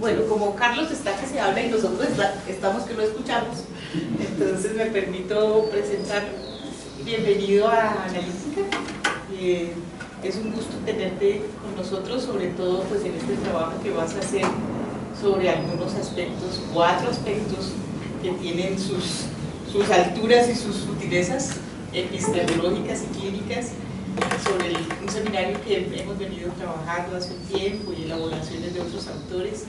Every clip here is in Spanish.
Bueno, como Carlos está que se habla y nosotros estamos que lo escuchamos, entonces me permito presentar. Bienvenido a Analítica. Es un gusto tenerte con nosotros, sobre todo pues en este trabajo que vas a hacer sobre algunos aspectos, 4 aspectos que tienen sus alturas y sus sutilezas epistemológicas y clínicas, sobre un seminario que hemos venido trabajando hace un tiempo y elaboraciones de otros autores.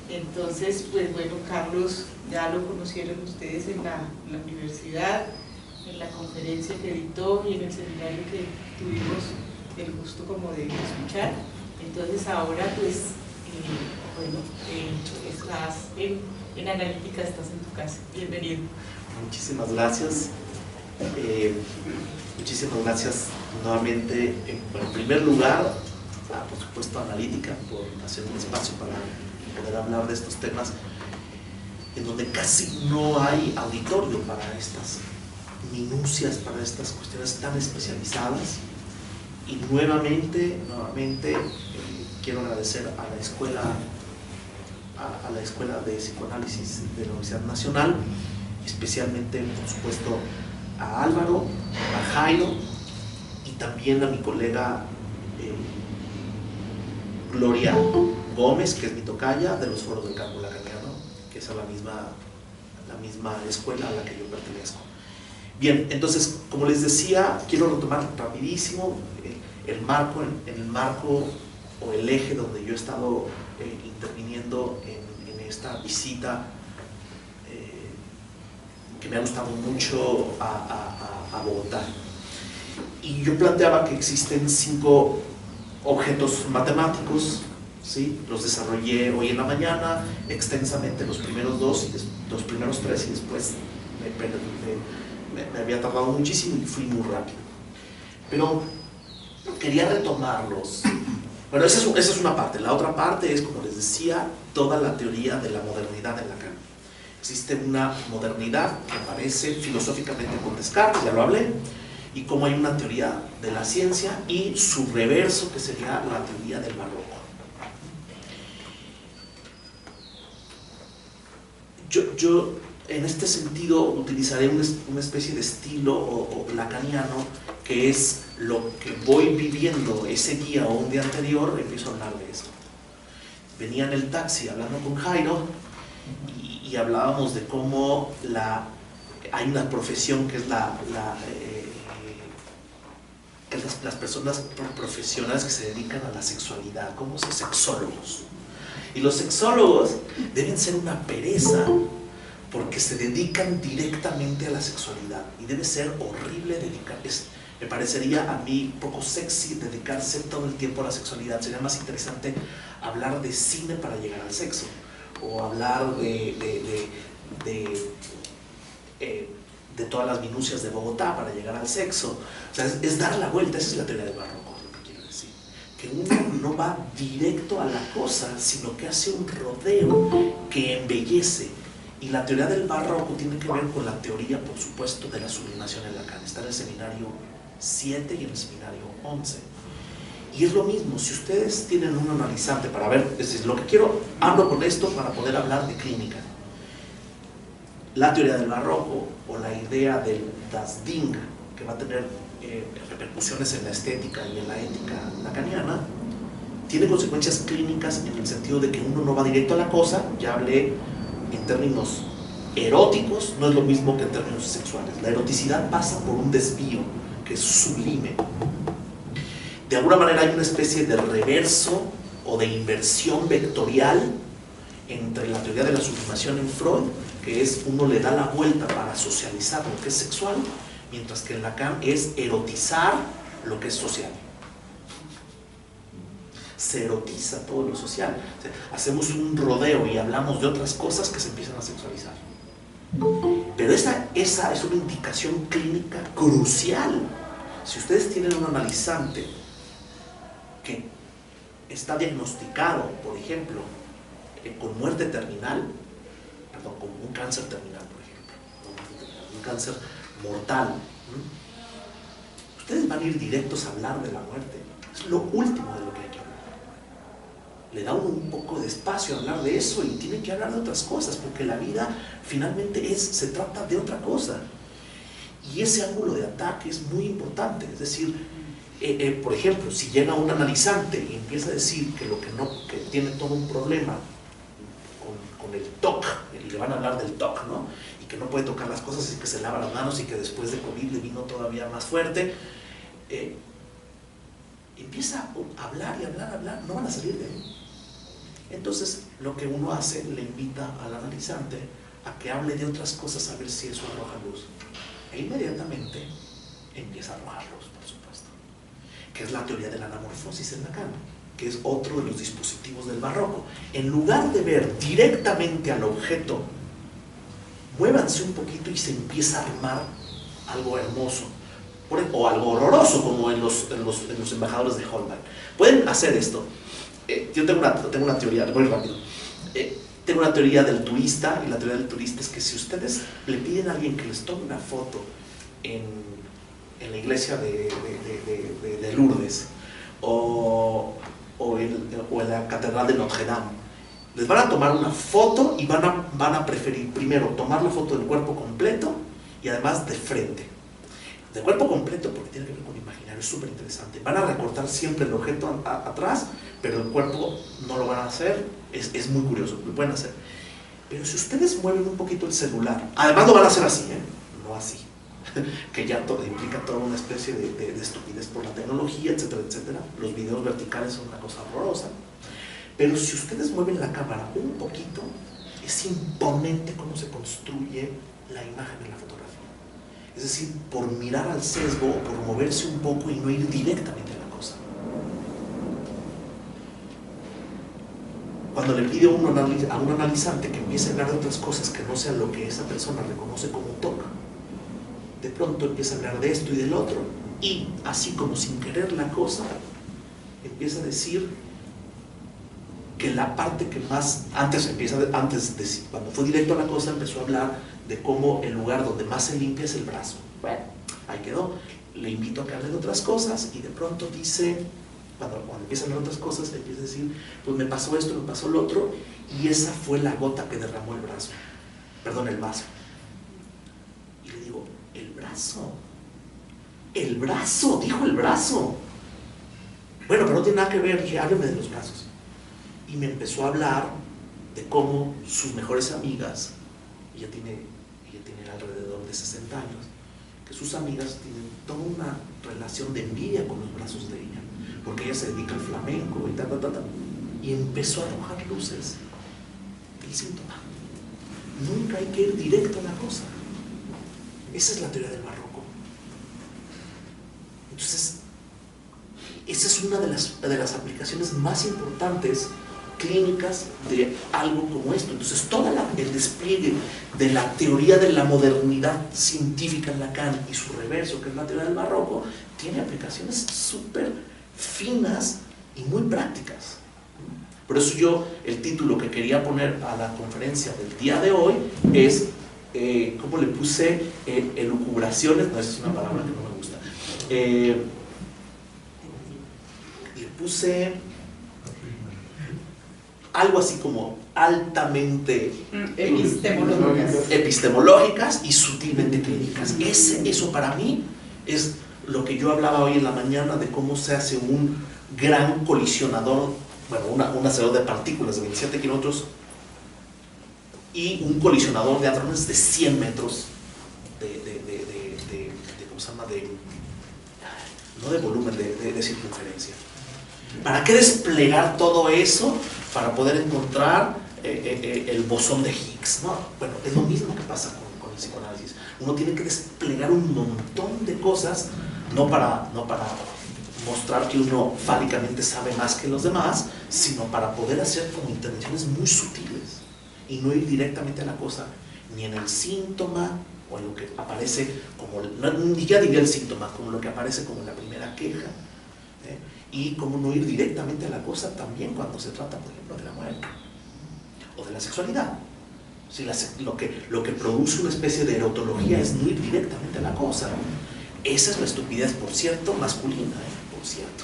Entonces, pues bueno, Carlos ya lo conocieron ustedes en la universidad, en la conferencia que dictó y en el seminario que tuvimos el gusto como de escuchar. Entonces ahora pues, bueno, estás en Analítica, estás en tu casa. Bienvenido. Muchísimas gracias. Muchísimas gracias nuevamente, en primer lugar, por supuesto, a Analítica por hacer un espacio para poder hablar de estos temas en donde casi no hay auditorio para estas minucias, para estas cuestiones tan especializadas. Y nuevamente quiero agradecer a la Escuela de Psicoanálisis de la Universidad Nacional, especialmente, por supuesto, a Álvaro, a Jairo y también a mi colega Gloria Gómez, que es mi tocaya de los foros del campo lacaniano, que es a la misma escuela a la que yo pertenezco. Bien, entonces, como les decía, quiero retomar rapidísimo el marco o el eje donde yo he estado interviniendo en esta visita que me ha gustado mucho a Bogotá. Y yo planteaba que existen 5 objetos matemáticos, ¿sí? Los desarrollé hoy en la mañana extensamente, los primeros 3, y después me había tardado muchísimo y fui muy rápido. Pero quería retomarlos. Bueno, esa es una parte. La otra parte es, como les decía, toda la teoría de la modernidad en Lacan. Existe una modernidad que aparece filosóficamente con Descartes, ya lo hablé, y cómo hay una teoría de la ciencia y su reverso, que sería la teoría del barroco. Yo en este sentido utilizaré una especie de estilo o lacaniano, que es lo que voy viviendo ese día o un día anterior, empiezo a hablar de esto. Venía en el taxi hablando con Jairo y hablábamos de cómo hay una profesión que es las personas profesionales que se dedican a la sexualidad, como los sexólogos. Y los sexólogos deben ser una pereza porque se dedican directamente a la sexualidad y debe ser horrible me parecería a mí poco sexy dedicarse todo el tiempo a la sexualidad. Sería más interesante hablar de cine para llegar al sexo, o hablar de todas las minucias de Bogotá para llegar al sexo. O sea, es dar la vuelta. Esa es la teoría del barroco, lo que quiero decir, que uno no va directo a la cosa, sino que hace un rodeo que embellece. Y la teoría del barroco tiene que ver con la teoría, por supuesto, de la sublimación en Lacan. Está en el seminario 7 y en el seminario 11. Y es lo mismo, si ustedes tienen un analizante para ver, es lo que quiero, hablo con esto para poder hablar de clínica. La teoría del barroco, o la idea del Das Ding, que va a tener repercusiones en la estética y en la ética lacaniana, tiene consecuencias clínicas en el sentido de que uno no va directo a la cosa. Ya hablé en términos eróticos, no es lo mismo que en términos sexuales. La eroticidad pasa por un desvío que es sublime. De alguna manera hay una especie de reverso o de inversión vectorial entre la teoría de la sublimación en Freud, que es uno le da la vuelta para socializar lo que es sexual, mientras que en Lacan es erotizar lo que es social. Se erotiza todo lo social. O sea, hacemos un rodeo y hablamos de otras cosas que se empiezan a sexualizar. Pero esa es una indicación clínica crucial. Si ustedes tienen un analizante que está diagnosticado, por ejemplo, con muerte terminal, perdón, con un cáncer terminal, por ejemplo, un cáncer mortal, ustedes van a ir directos a hablar de la muerte. Es lo último de lo que hay que hablar. le da un poco de espacio a hablar de eso y tiene que hablar de otras cosas, porque la vida finalmente se trata de otra cosa. Y ese ángulo de ataque es muy importante. Es decir, por ejemplo, si llega un analizante y empieza a decir que que tiene todo un problema con el TOC, y le van a hablar del TOC, ¿no? Y que no puede tocar las cosas y que se lava las manos y que después de COVID le vino todavía más fuerte, empieza a hablar y hablar, no van a salir de ahí. Entonces, lo que uno hace, le invita al analizante a que hable de otras cosas, a ver si eso arroja luz. E inmediatamente empieza a arrojar luz, por supuesto, que es la teoría de la anamorfosis en Lacan, que es otro de los dispositivos del barroco. En lugar de ver directamente al objeto, muévanse un poquito y se empieza a armar algo hermoso, o algo horroroso, como en los embajadores de Holbein. Pueden hacer esto. Yo tengo una teoría, muy rápido. Tengo una teoría del turista, y la teoría del turista es que si ustedes le piden a alguien que les tome una foto en la iglesia de Lourdes o en la catedral de Notre Dame, les van a tomar una foto y van a preferir primero tomar la foto del cuerpo completo y además de frente. De cuerpo completo porque tiene que ver con imaginario, es súper interesante. Van a recortar siempre el objeto atrás, pero el cuerpo no lo van a hacer, es muy curioso, lo pueden hacer. Pero si ustedes mueven un poquito el celular, además lo van a hacer así, no así, que ya implica toda una especie de estupidez por la tecnología, etcétera, etcétera. Los videos verticales son una cosa horrorosa. Pero si ustedes mueven la cámara un poquito, es imponente cómo se construye la imagen en la fotografía. Es decir, por mirar al sesgo, por moverse un poco y no ir directamente a la cosa. Cuando le pide a un analizante que empiece a hablar de otras cosas que no sean lo que esa persona reconoce como TOC, de pronto empieza a hablar de esto y del otro, y así como sin querer la cosa, empieza a decir que la parte que más, cuando fue directo a la cosa, empezó a hablar de cómo el lugar donde más se limpia es el brazo. Bueno, ahí quedó. Le invito a que hable de otras cosas y de pronto dice, cuando empieza a hablar de otras cosas, empieza a decir, pues me pasó esto, me pasó lo otro, y esa fue la gota que derramó el vaso. Y le digo, el brazo, dijo el brazo. Bueno, pero no tiene nada que ver, dije, hábleme de los brazos. Y me empezó a hablar de cómo sus mejores amigas, ella tiene alrededor de 60 años, que sus amigas tienen toda una relación de envidia con los brazos de ella, porque ella se dedica al flamenco y tal. Y empezó a arrojar luces del síntoma. Nunca hay que ir directo a la cosa. Esa es la teoría del barroco. Entonces, esa es una de las aplicaciones más importantes clínicas de algo como esto. Entonces, todo el despliegue de la teoría de la modernidad científica en Lacan y su reverso, que es la teoría del barroco, tiene aplicaciones súper finas y muy prácticas. Por eso el título que quería poner a la conferencia del día de hoy es, ¿cómo le puse? Elucubraciones, no, esa es una palabra que no me gusta. Le puse algo así como altamente epistemológicas y sutilmente clínicas. Eso para mí es lo que yo hablaba hoy en la mañana de cómo se hace un gran colisionador, bueno, un hacedor de partículas de 27 kilómetros y un colisionador de hadrones de 100 metros ¿cómo se llama? No de volumen, de circunferencia. ¿Para qué desplegar todo eso para poder encontrar el bosón de Higgs? No, bueno, es lo mismo que pasa con el psicoanálisis. Uno tiene que desplegar un montón de cosas, no para mostrar que uno fálicamente sabe más que los demás, sino para poder hacer como intervenciones muy sutiles y no ir directamente a la cosa, ni en el síntoma o en lo que aparece como, ni ya diría el síntoma, como lo que aparece como la primera queja, y como no ir directamente a la cosa también cuando se trata, por ejemplo, de la muerte o de la sexualidad. Si lo que produce una especie de erotología es no ir directamente a la cosa. Esa es la estupidez, por cierto, masculina, por cierto.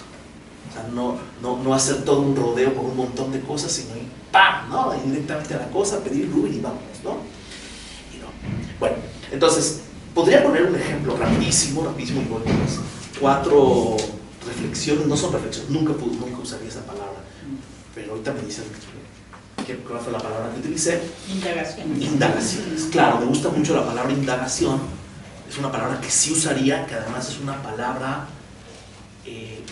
O sea, no hacer todo un rodeo por un montón de cosas, sino ir ¡pam!, ¿no? Ir directamente a la cosa, pedir Ruby y vámonos, ¿no? Y no. Bueno, entonces, podría poner un ejemplo rapidísimo, y bueno, pues, 4 reflexiones, no son reflexiones, nunca usaría esa palabra, pero ahorita me dicen cuál fue la palabra que utilicé. Indagaciones. Indagaciones, claro, me gusta mucho la palabra indagación, es una palabra que sí usaría, que además es una palabra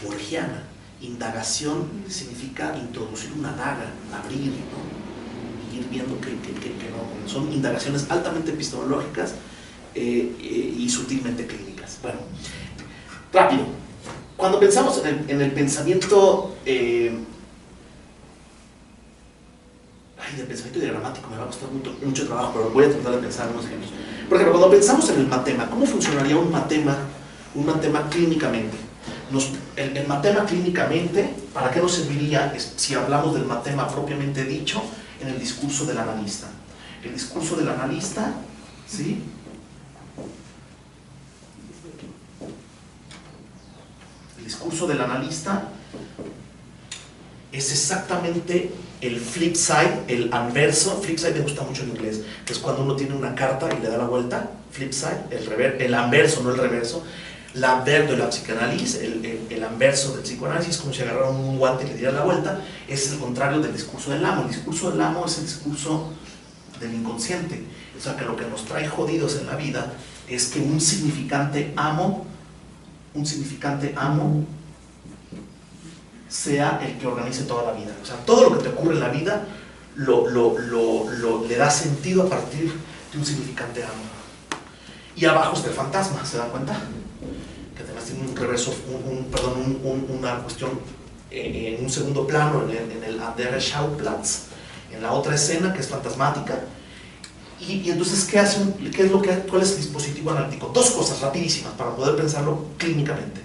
borgiana. Indagación significa introducir una daga, abrir, ¿no? Ir viendo que no. Son indagaciones altamente epistemológicas y sutilmente clínicas. Bueno, rápido. Cuando pensamos en el pensamiento del pensamiento diagramático, me va a costar mucho trabajo, pero voy a tratar de pensar en unos ejemplos. Por ejemplo, cuando pensamos en el matema, ¿cómo funcionaría un matema clínicamente? El matema clínicamente, ¿para qué nos serviría si hablamos del matema propiamente dicho en el discurso del analista? El discurso del analista, ¿sí? El discurso del analista es exactamente el flip side, el anverso. Flip side me gusta mucho en inglés, que es cuando uno tiene una carta y le da la vuelta. Flip side, el anverso, no el reverso. L'envers de la psicanálisis, el anverso del psicoanálisis, como si agarraran un guante y le dieran la vuelta, es el contrario del discurso del amo. El discurso del amo es el discurso del inconsciente. O sea, que lo que nos trae jodidos en la vida es que un significante amo sea el que organice toda la vida. O sea, todo lo que te ocurre en la vida le da sentido a partir de un significante amo. Y abajo está el fantasma, ¿se dan cuenta? Que además tiene un reverso, una cuestión en un segundo plano, en el Andere Schauplatz, en la otra escena que es fantasmática. Y entonces, ¿cuál es el dispositivo analítico? 2 cosas rapidísimas para poder pensarlo clínicamente.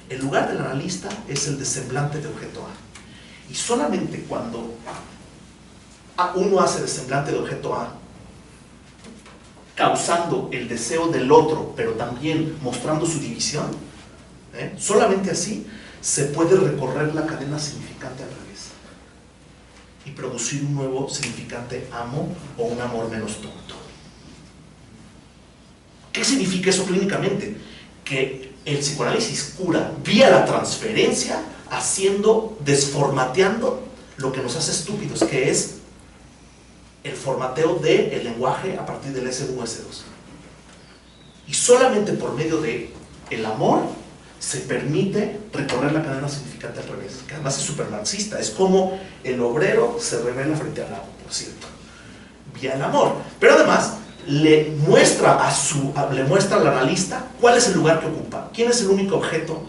El lugar del analista es el de semblante de objeto A. Y solamente cuando uno hace de semblante de objeto A, causando el deseo del otro, pero también mostrando su división, solamente así se puede recorrer la cadena significante al revés y producir un nuevo significante amo o un amor menos tonto. ¿Qué significa eso clínicamente? Que el psicoanálisis cura vía la transferencia, desformateando lo que nos hace estúpidos, que es el formateo del lenguaje a partir del S1, S2. Y solamente por medio del amor se permite recorrer la cadena significante al revés, que además es súper marxista. Es como el obrero se revela frente al amo, por cierto, vía el amor. Pero además le muestra al analista cuál es el lugar que ocupa, quién es el único objeto,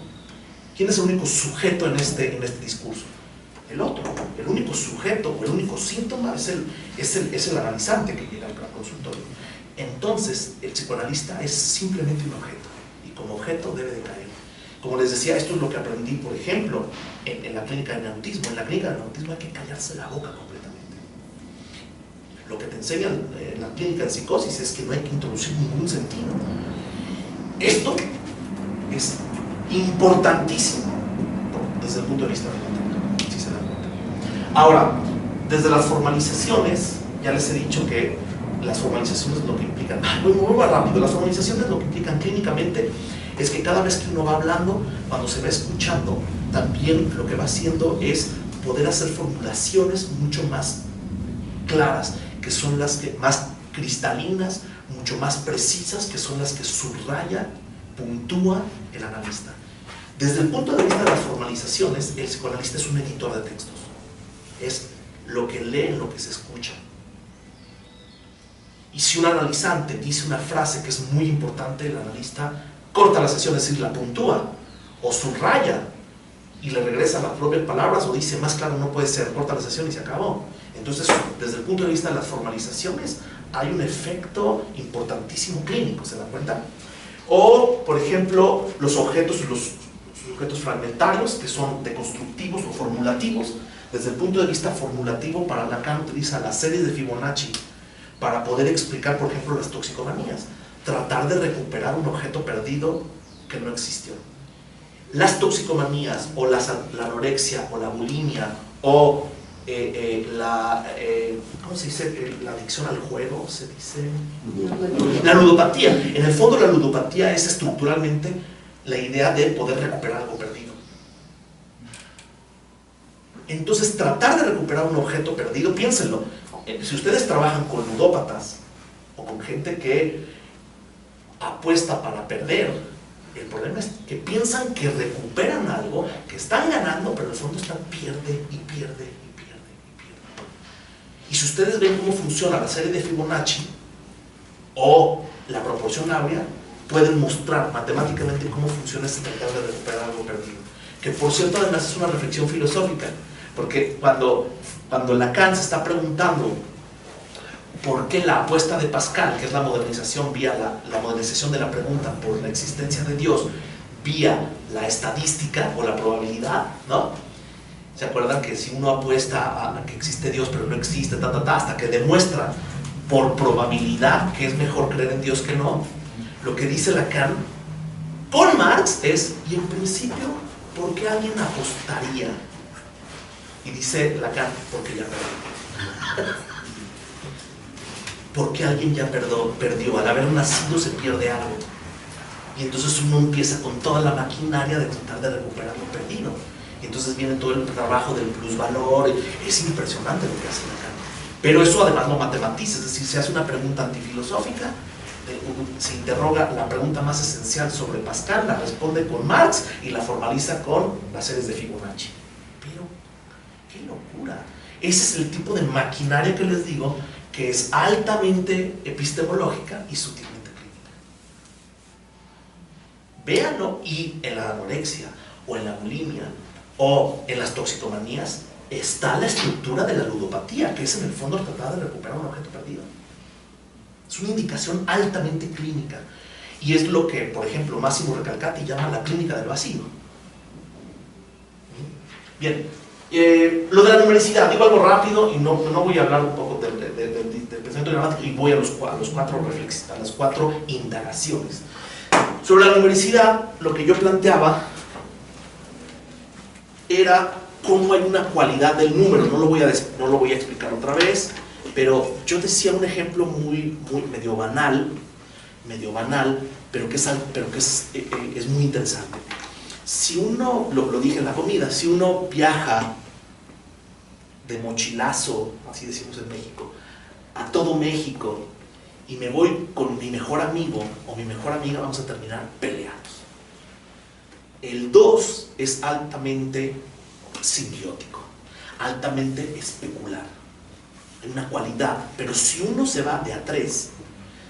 quién es el único sujeto en este discurso. El otro, el único sujeto o el único síntoma es el analizante que llega al consultorio. Entonces, el psicoanalista es simplemente un objeto, y como objeto debe de caer. Como les decía, esto es lo que aprendí, por ejemplo, en la clínica del neurotismo. En la clínica del neurotismo hay que callarse la boca completamente. Lo que te enseñan en la clínica de psicosis es que no hay que introducir ningún sentido. Esto es importantísimo desde el punto de vista del si se dan cuenta. Ahora, desde las formalizaciones, ya les he dicho que las formalizaciones lo que implican, muy rápido, las formalizaciones lo que implican clínicamente es que cada vez que uno va hablando, cuando se va escuchando, también lo que va haciendo es poder hacer formulaciones mucho más claras, que son las que más cristalinas, mucho más precisas, que son las que subraya, puntúa el analista. Desde el punto de vista de las formalizaciones, el psicoanalista es un editor de textos. Es lo que lee, lo que se escucha. Y si un analizante dice una frase que es muy importante, el analista corta la sesión, es decir, la puntúa o subraya y le regresa las propias palabras o dice más claro no puede ser, corta la sesión y se acabó. Entonces, desde el punto de vista de las formalizaciones, hay un efecto importantísimo clínico, ¿se dan cuenta? O, por ejemplo, los objetos fragmentarios, que son deconstructivos o formulativos. Desde el punto de vista formulativo, para Lacan utiliza las series de Fibonacci para poder explicar, por ejemplo, las toxicomanías. Tratar de recuperar un objeto perdido que no existió. las toxicomanías o la anorexia o la bulimia o ¿cómo se dice? La adicción al juego, se dice la ludopatía. En el fondo la ludopatía es estructuralmente la idea de poder recuperar algo perdido. Entonces tratar de recuperar un objeto perdido, piénsenlo, si ustedes trabajan con ludópatas o con gente que apuesta para perder, el problema es que piensan que recuperan algo, que están ganando, pero en el fondo están pierde y pierde y pierde y pierde. Y si ustedes ven cómo funciona la serie de Fibonacci o la proporción áurea, pueden mostrar matemáticamente cómo funciona ese tratar de recuperar algo perdido. Que por cierto además es una reflexión filosófica, porque cuando Lacan se está preguntando por qué la apuesta de Pascal, que es la modernización vía la modernización de la pregunta por la existencia de Dios, vía la estadística o la probabilidad, ¿no? ¿Se acuerdan que si uno apuesta a que existe Dios pero no existe, hasta que demuestra por probabilidad que es mejor creer en Dios que no? Lo que dice Lacan con Marx es, y en principio, ¿por qué alguien apostaría? Y dice Lacan, porque ya perdió. Porque alguien ya perdió. Al haber nacido se pierde algo. Y entonces uno empieza con toda la maquinaria de tratar de recuperar lo perdido. Y entonces viene todo el trabajo del plusvalor. Es impresionante lo que hace Lacan. Pero eso además lo matematiza, es decir, se hace una pregunta antifilosófica, se interroga la pregunta más esencial sobre Pascal, la responde con Marx y la formaliza con las series de Fibonacci. Pero, ¡qué locura! Ese es el tipo de maquinaria que les digo, que es altamente epistemológica y sutilmente clínica. Véanlo, y en la anorexia, o en la bulimia, o en las toxicomanías, está la estructura de la ludopatía, que es en el fondo tratar de recuperar un objeto perdido. Es una indicación altamente clínica, y es lo que, por ejemplo, Massimo Recalcati llama la clínica del vacío. Bien. Lo de la numericidad, digo algo rápido y no voy a hablar un poco del pensamiento gramático, y voy a las cuatro indagaciones. Sobre la numericidad, lo que yo planteaba era cómo hay una cualidad del número. No lo voy a explicar otra vez, pero yo decía un ejemplo muy medio banal, pero que es muy interesante. Si uno, lo dije en la comida, si uno viaja de mochilazo, así decimos en México, a todo México, y me voy con mi mejor amigo o mi mejor amiga, vamos a terminar peleados. El 2 es altamente simbiótico, altamente especular, hay una cualidad, pero si uno se va de a 3,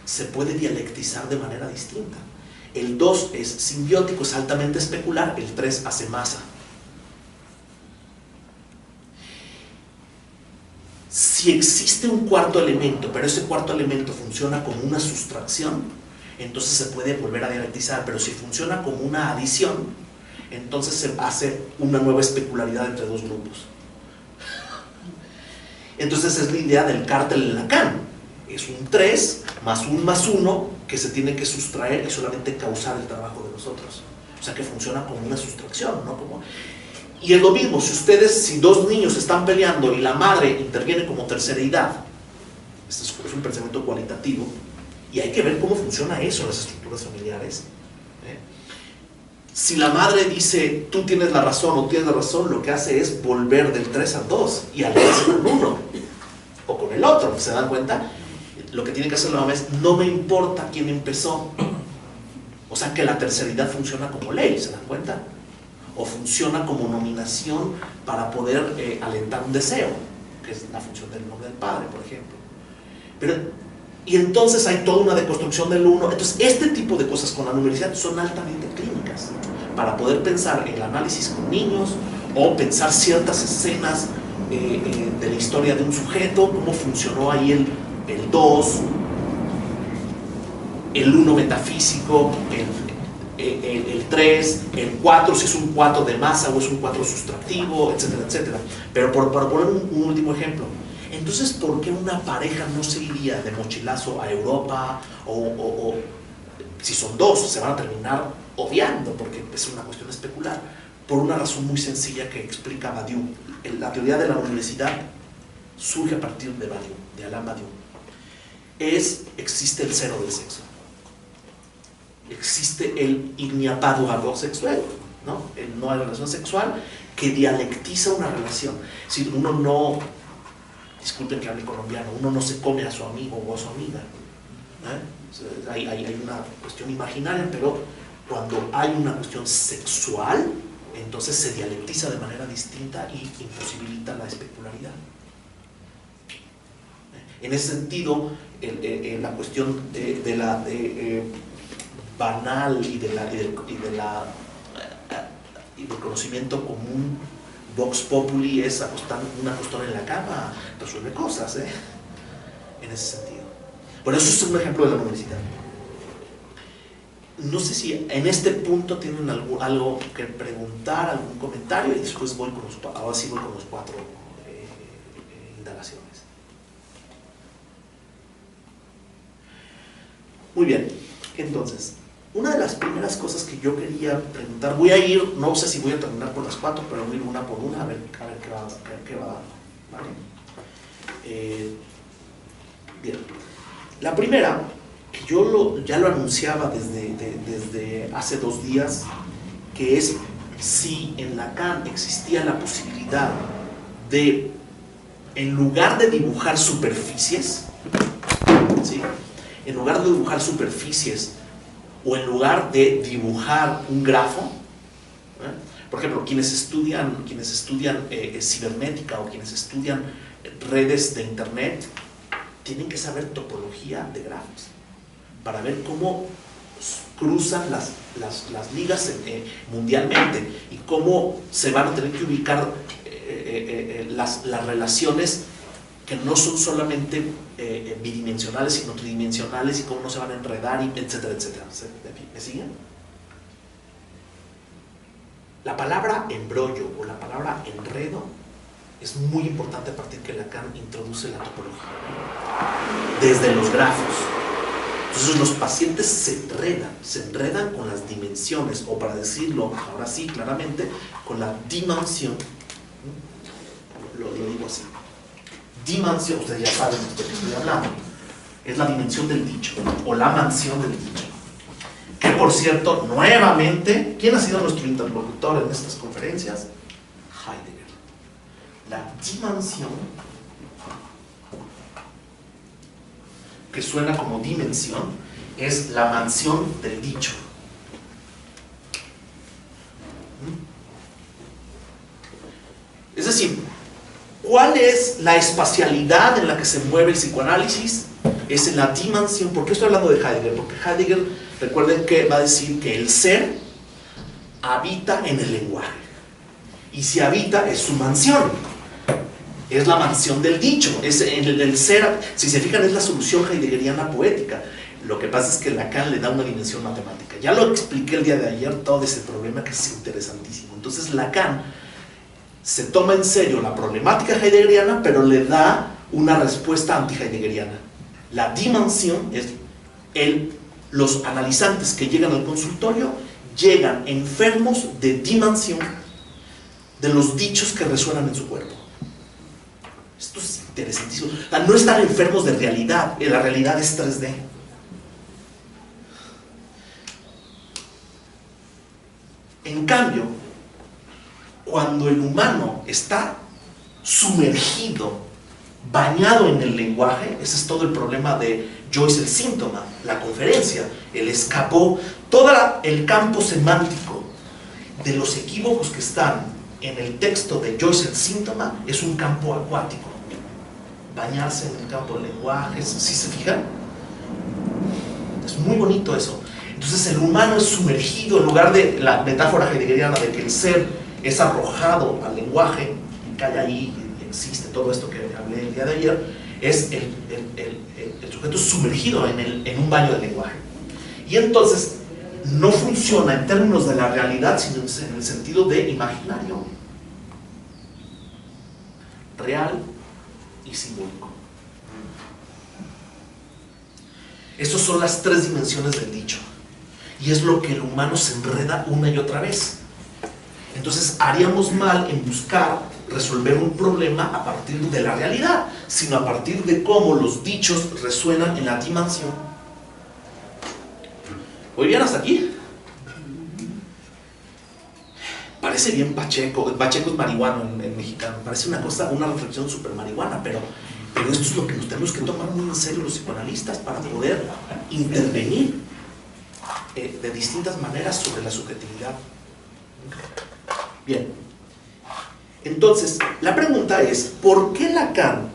se puede dialectizar de manera distinta. El 2 es simbiótico, es altamente especular, el 3 hace masa. Si existe un cuarto elemento, pero ese cuarto elemento funciona como una sustracción, entonces se puede volver a dialectizar, pero si funciona como una adición, entonces se hace una nueva especularidad entre dos grupos. Entonces es la idea del cártel de Lacan. Es un 3 más 1 que se tiene que sustraer y solamente causar el trabajo de los otros. O sea que funciona como una sustracción, ¿no? Y es lo mismo, si dos niños están peleando y la madre interviene como tercereidad, este es un pensamiento cualitativo, y hay que ver cómo funciona eso en las estructuras familiares. Si la madre dice, tú tienes la razón o tienes la razón, lo que hace es volver del 3 al 2 y aliarse con uno o con el otro. ¿Se dan cuenta? Lo que tiene que hacer la mamá es, no me importa quién empezó. O sea que la terceridad funciona como ley, ¿se dan cuenta? O funciona como nominación para poder alentar un deseo, que es la función del nombre del padre, por ejemplo. Y entonces hay toda una deconstrucción del uno. Entonces este tipo de cosas con la numericidad son altamente clínicas, para poder pensar el análisis con niños, o pensar ciertas escenas de la historia de un sujeto, cómo funcionó ahí el 2, el 1 metafísico, el 3, el 4, si es un 4 de masa o es un 4 sustractivo, etcétera, etcétera. Pero para poner un último ejemplo, entonces, ¿por qué una pareja no se iría de mochilazo a Europa? O si son dos, se van a terminar odiando, porque es una cuestión especular, por una razón muy sencilla que explica Badiou. La teoría de la universidad surge a partir de Badiou, de Alain Badiou. Existe el cero del sexo. Existe el il n'y a pas de rapport sexuel, ¿no? No hay relación sexual que dialectiza una relación. Si uno no, disculpen que hable colombiano, uno no se come a su amigo o a su amiga, ¿eh? Hay una cuestión imaginaria, pero cuando hay una cuestión sexual, entonces se dialectiza de manera distinta y imposibilita la especularidad. En ese sentido, la cuestión banal y del conocimiento común, Vox Populi, es un acostón en la cama, resuelve cosas, en ese sentido. Bueno, eso es un ejemplo de la universidad. No sé si en este punto tienen algo que preguntar, algún comentario, y después voy con los 4 indagaciones. Muy bien, entonces, una de las primeras cosas que yo quería preguntar, no sé si voy a terminar con las 4, pero voy a ir una por una a ver qué va, ¿vale? Bien, la primera, que yo ya lo anunciaba desde hace 2 días, que es si en Lacan existía la posibilidad de, en lugar de dibujar superficies, ¿sí? En lugar de dibujar superficies o en lugar de dibujar un grafo, por ejemplo, quienes estudian cibernética o quienes estudian redes de internet tienen que saber topología de grafos para ver cómo cruzan las ligas mundialmente y cómo se van a tener que ubicar las relaciones que no son solamente bidimensionales, sino tridimensionales, y cómo no se van a enredar, etcétera, etcétera. ¿Me siguen? La palabra embrollo o la palabra enredo es muy importante a partir que Lacan introduce la topología desde los grafos. Entonces los pacientes se enredan con las dimensiones, o para decirlo ahora sí claramente, con la dimensión. Lo digo así. Dimensión, ustedes ya saben de qué estoy hablando, es la dimensión del dicho, o la mansión del dicho. Que por cierto, nuevamente, ¿quién ha sido nuestro interlocutor en estas conferencias? Heidegger. La dimensión, que suena como dimensión, es la mansión del dicho. Es decir, ¿cuál es la espacialidad en la que se mueve el psicoanálisis? Es en la dimensión. ¿Por qué estoy hablando de Heidegger? Porque Heidegger, recuerden que va a decir que el ser habita en el lenguaje. Y si habita, es su mansión. Es la mansión del dicho. Es el ser, si se fijan, es la solución heideggeriana poética. Lo que pasa es que Lacan le da una dimensión matemática. Ya lo expliqué el día de ayer, todo ese problema que es interesantísimo. Entonces Lacan se toma en serio la problemática heideggeriana, pero le da una respuesta anti-heideggeriana. La dimensión es los analizantes que llegan al consultorio llegan enfermos de dimensión de los dichos que resuenan en su cuerpo. Esto es interesantísimo. O sea, no están enfermos de realidad, la realidad es 3D. En cambio, cuando el humano está sumergido, bañado en el lenguaje, ese es todo el problema de Joyce, el síntoma, la conferencia, él escapó todo el campo semántico de los equívocos que están en el texto de Joyce, el síntoma, es un campo acuático. Bañarse en el campo del lenguaje, ¿sí se fijan? Es muy bonito eso. Entonces el humano es sumergido, en lugar de la metáfora heideggeriana de que el ser es arrojado al lenguaje, y cae ahí, existe todo esto que hablé el día de ayer, es el sujeto sumergido en un baño de lenguaje. Y entonces no funciona en términos de la realidad, sino en el sentido de imaginario, real y simbólico. Esas son las 3 dimensiones del dicho. Y es lo que el humano se enreda una y otra vez. Entonces haríamos mal en buscar resolver un problema a partir de la realidad, sino a partir de cómo los dichos resuenan en la dimensión. ¿Muy bien hasta aquí? Parece bien Pacheco. Pacheco es marihuano en mexicano. Parece una cosa, una reflexión súper marihuana, pero esto es lo que nos tenemos que tomar muy en serio los psicoanalistas para poder intervenir de distintas maneras sobre la subjetividad. Bien. Entonces, la pregunta es, ¿por qué Lacan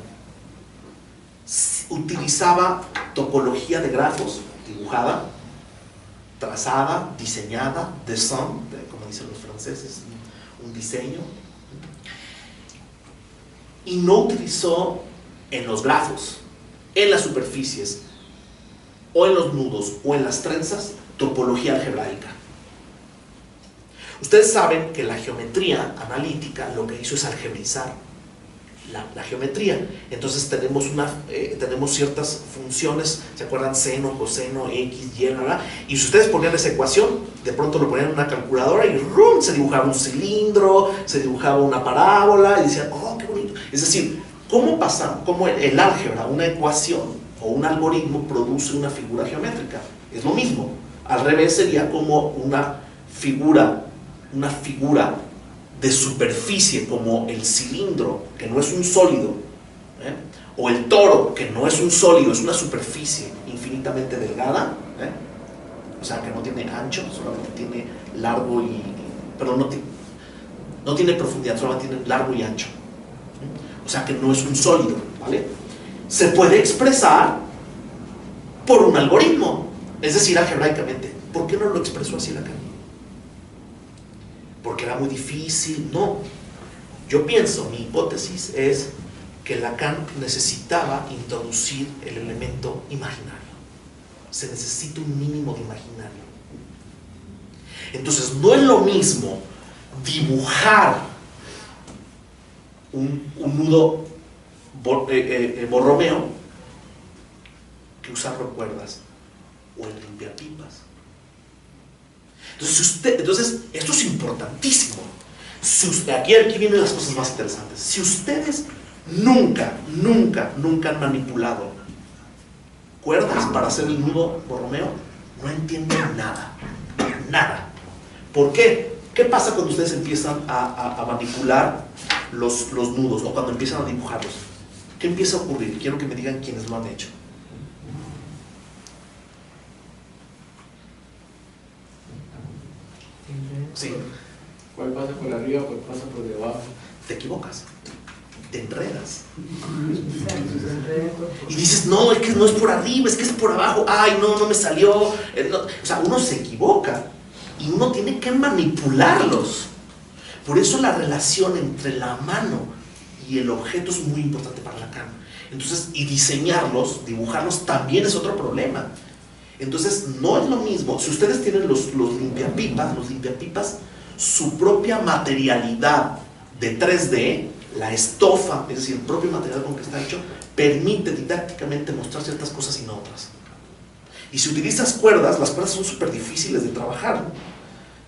utilizaba topología de grafos, dibujada, trazada, diseñada, dessin, como dicen los franceses, un diseño, y no utilizó en los grafos, en las superficies, o en los nudos, o en las trenzas, topología algebraica? Ustedes saben que la geometría analítica lo que hizo es algebrizar la geometría. Entonces tenemos ciertas funciones, ¿se acuerdan? Seno, coseno, x, y, y si ustedes ponían esa ecuación, de pronto lo ponían en una calculadora y ¡rum!, se dibujaba un cilindro, se dibujaba una parábola y decían, ¡oh, qué bonito! Es decir, ¿cómo el álgebra, una ecuación o un algoritmo produce una figura geométrica? Es lo mismo. Al revés sería como una figura de superficie, como el cilindro, que no es un sólido, o el toro, que no es un sólido, es una superficie infinitamente delgada, o sea, que no tiene ancho, solamente tiene largo y... perdón, no tiene profundidad, solamente tiene largo y ancho, o sea, que no es un sólido, ¿vale? Se puede expresar por un algoritmo, es decir, algebraicamente. ¿Por qué no lo expresó así Lacan? Porque era muy difícil. No, yo pienso, mi hipótesis es que Lacan necesitaba introducir el elemento imaginario. Se necesita un mínimo de imaginario. Entonces no es lo mismo dibujar un nudo borromeo que usar cuerdas o el limpiapipas. Entonces, esto es importantísimo. Aquí vienen las cosas más interesantes. Si ustedes nunca han manipulado cuerdas para hacer el nudo borromeo, no entienden nada. ¿Por qué? ¿Qué pasa cuando ustedes empiezan a manipular los nudos o cuando empiezan a dibujarlos? ¿Qué empieza a ocurrir? Quiero que me digan quiénes lo han hecho. Sí. ¿Cuál pasa por arriba, cuál pasa por debajo? Te equivocas, te enredas. Y dices, no, es que no es por arriba, es que es por abajo. Ay, no me salió. O sea, uno se equivoca y uno tiene que manipularlos. Por eso la relación entre la mano y el objeto es muy importante para Lacan. Entonces, y diseñarlos, dibujarlos también es otro problema. Entonces, no es lo mismo. Si ustedes tienen los limpiapipas, su propia materialidad de 3D, la estofa, es decir, el propio material con que está hecho, permite didácticamente mostrar ciertas cosas y no otras. Y si utilizas cuerdas, las cuerdas son súper difíciles de trabajar.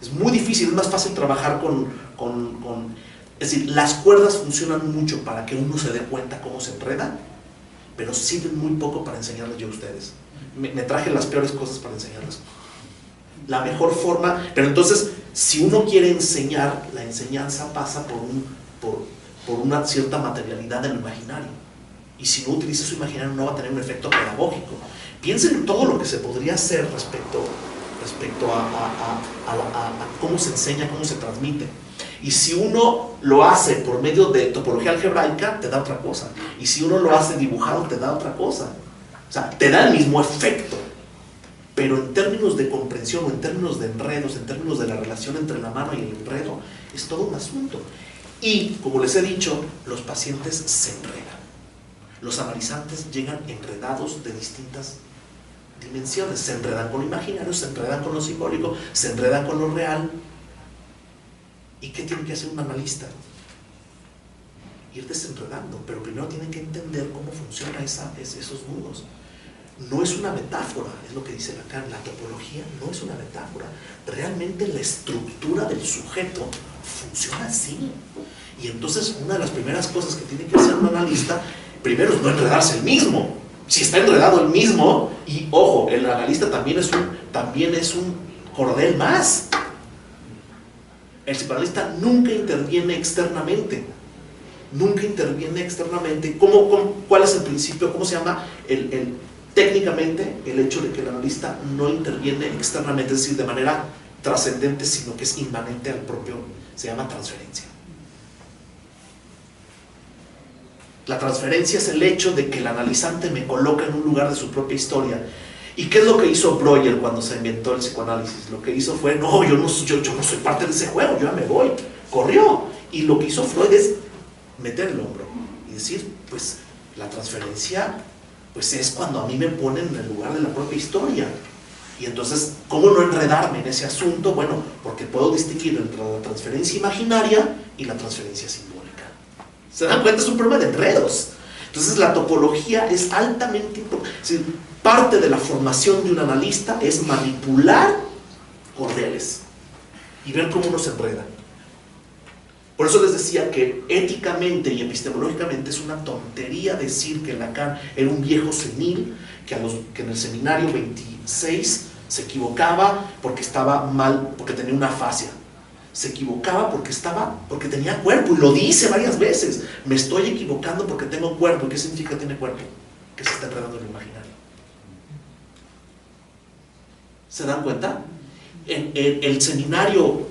Es muy difícil, es más fácil trabajar es decir, las cuerdas funcionan mucho para que uno se dé cuenta cómo se enreda, pero sirven muy poco para enseñarles yo a ustedes. Me traje las peores cosas para enseñarles. La mejor forma, pero entonces, si uno quiere enseñar, la enseñanza pasa por una cierta materialidad del imaginario. Y si no utiliza su imaginario, no va a tener un efecto pedagógico. Piensen en todo lo que se podría hacer respecto a cómo se enseña, cómo se transmite. Y si uno lo hace por medio de topología algebraica, te da otra cosa. Y si uno lo hace dibujado, te da otra cosa. O sea, te da el mismo efecto, pero en términos de comprensión, o en términos de enredos, en términos de la relación entre la mano y el enredo, es todo un asunto. Y, como les he dicho, los pacientes se enredan. Los analizantes llegan enredados de distintas dimensiones. Se enredan con lo imaginario, se enredan con lo simbólico, se enredan con lo real. ¿Y qué tiene que hacer un analista? Ir desenredando, pero primero tienen que entender cómo funcionan esos nudos. no es una metáfora, es lo que dice Lacan. La topología no es una metáfora. Realmente la estructura del sujeto funciona así. Y entonces una de las primeras cosas que tiene que hacer un analista, primero es no enredarse el mismo. Si está enredado el mismo, y ojo, el analista también es un cordel más. El psicoanalista nunca interviene externamente. Nunca interviene externamente. ¿Cuál es el principio? ¿Cómo se llama? Técnicamente, el hecho de que el analista no interviene externamente, es decir, de manera trascendente, sino que es inmanente al propio, se llama transferencia. La transferencia es el hecho de que el analizante me coloca en un lugar de su propia historia. ¿Y qué es lo que hizo Breuer cuando se inventó el psicoanálisis? Lo que hizo fue, no, yo no soy parte de ese juego, yo ya me voy, corrió. Y lo que hizo Freud es meter el hombro y decir, pues la transferencia pues es cuando a mí me ponen en el lugar de la propia historia. Y entonces, ¿cómo no enredarme en ese asunto? Bueno, porque puedo distinguir entre la transferencia imaginaria y la transferencia simbólica. ¿Se dan cuenta? Es un problema de enredos. Entonces la topología es altamente importante. Parte de la formación de un analista es manipular cordeles y ver cómo uno se enreda. Por eso les decía que éticamente y epistemológicamente es una tontería decir que Lacan era un viejo senil, que en el seminario 26 se equivocaba porque estaba mal, porque tenía una afasia. Se equivocaba porque tenía cuerpo, y lo dice varias veces. Me estoy equivocando porque tengo cuerpo. ¿Qué significa tiene cuerpo? Que se está enredando en lo imaginario. ¿Se dan cuenta? En el seminario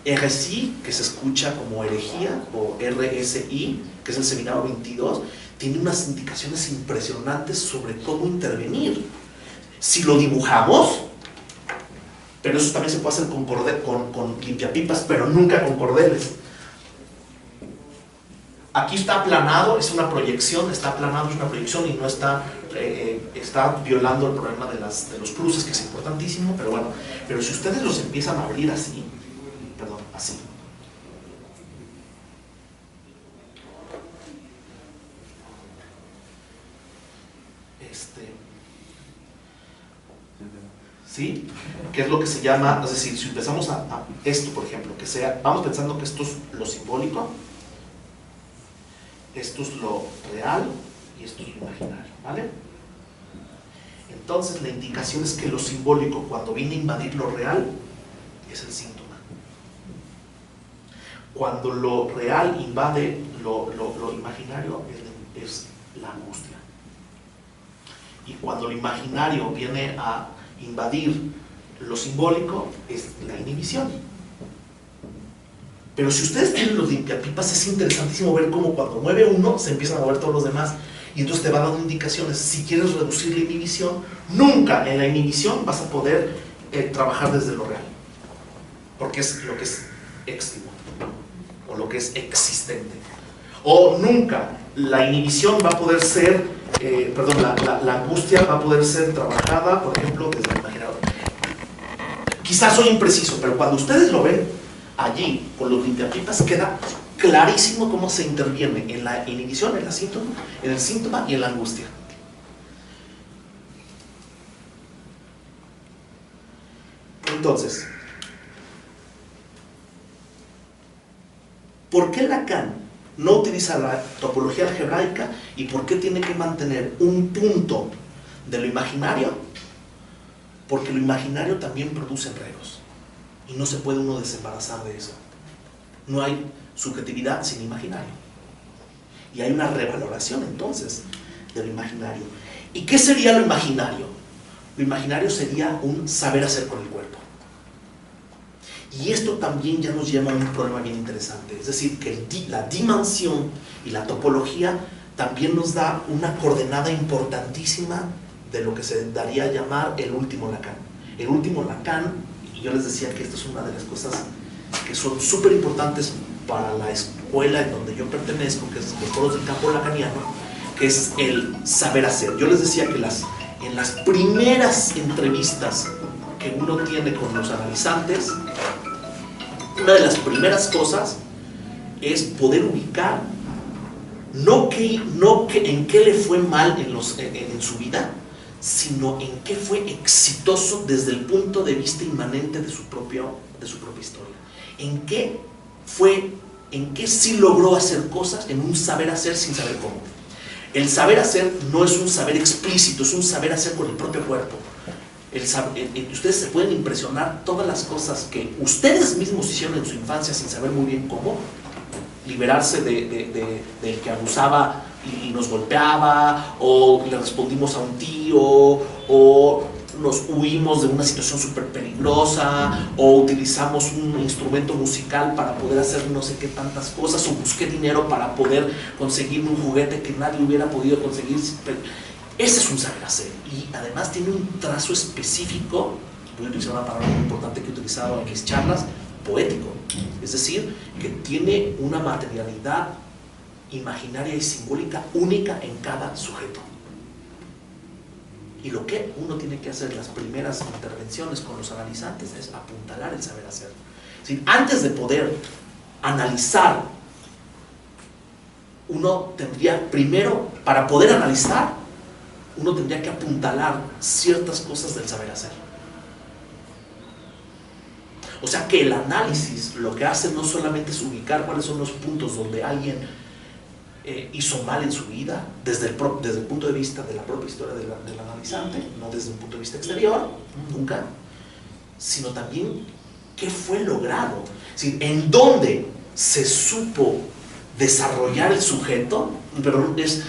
RSI, que se escucha como herejía, o RSI, que es el seminario 22, tiene unas indicaciones impresionantes sobre cómo intervenir. Si lo dibujamos, pero eso también se puede hacer con limpiapipas, pero nunca con cordeles. Aquí está aplanado, es una proyección, y no está, está violando el problema de los cruces, que es importantísimo, pero bueno, pero si ustedes los empiezan a abrir así, así. ¿Sí? ¿Qué es lo que se llama? Es decir, si empezamos a esto, por ejemplo, que sea, vamos pensando que esto es lo simbólico, esto es lo real y esto es lo imaginario, ¿vale? Entonces la indicación es que lo simbólico, cuando viene a invadir lo real, es el síntoma. Cuando lo real invade lo imaginario, es la angustia. Y cuando lo imaginario viene a invadir lo simbólico, es la inhibición. Pero si ustedes tienen los limpiapipas, es interesantísimo ver cómo cuando mueve uno se empiezan a mover todos los demás, y entonces te va dando indicaciones. Si quieres reducir la inhibición, nunca en la inhibición vas a poder trabajar desde lo real, porque es lo que es éxtimo, o lo que es existente. O nunca la inhibición va a poder ser la angustia va a poder ser trabajada, por ejemplo, desde el imaginador. Quizás soy impreciso, pero cuando ustedes lo ven allí con los limpiapipas, queda clarísimo cómo se interviene en la inhibición, en el síntoma y en la angustia. Entonces, ¿por qué Lacan no utiliza la topología algebraica y por qué tiene que mantener un punto de lo imaginario? Porque lo imaginario también produce enredos y no se puede uno desembarazar de eso. No hay subjetividad sin imaginario, y hay una revaloración entonces de lo imaginario. ¿Y qué sería lo imaginario? Lo imaginario sería un saber hacer con el cuerpo. Y esto también ya nos lleva a un problema bien interesante, es decir, que la dimensión y la topología también nos da una coordenada importantísima de lo que se daría a llamar el último Lacan. El último Lacan, y yo les decía que esto es una de las cosas que son súper importantes para la escuela en donde yo pertenezco, que es los foros del campo lacaniano, que es el saber hacer. Yo les decía que en las primeras entrevistas que uno tiene con los analizantes, una de las primeras cosas es poder ubicar no en qué le fue mal en su vida, sino en qué fue exitoso desde el punto de vista inmanente de su propia historia. En qué sí logró hacer cosas en un saber hacer sin saber cómo. El saber hacer no es un saber explícito, es un saber hacer con el propio cuerpo. Ustedes se pueden impresionar todas las cosas que ustedes mismos hicieron en su infancia sin saber muy bien cómo. Liberarse del que abusaba y nos golpeaba, o le respondimos a un tío, o nos huimos de una situación súper peligrosa, o utilizamos un instrumento musical para poder hacer no sé qué tantas cosas, o busqué dinero para poder conseguir un juguete que nadie hubiera podido conseguir. Ese es un saber hacer, y además tiene un trazo específico. Voy a utilizar una palabra muy importante que he utilizado en mis charlas: poético. Es decir, que tiene una materialidad imaginaria y simbólica única en cada sujeto. Y lo que uno tiene que hacer en las primeras intervenciones con los analizantes es apuntalar el saber hacer. Es decir, antes de poder analizar, uno tendría primero, para poder analizar, uno tendría que apuntalar ciertas cosas del saber hacer. O sea que el análisis lo que hace no solamente es ubicar cuáles son los puntos donde alguien hizo mal en su vida, desde el punto de vista de la propia historia del analizante, no desde un punto de vista exterior, nunca, sino también qué fue logrado, es decir, en dónde se supo desarrollar el sujeto, pero es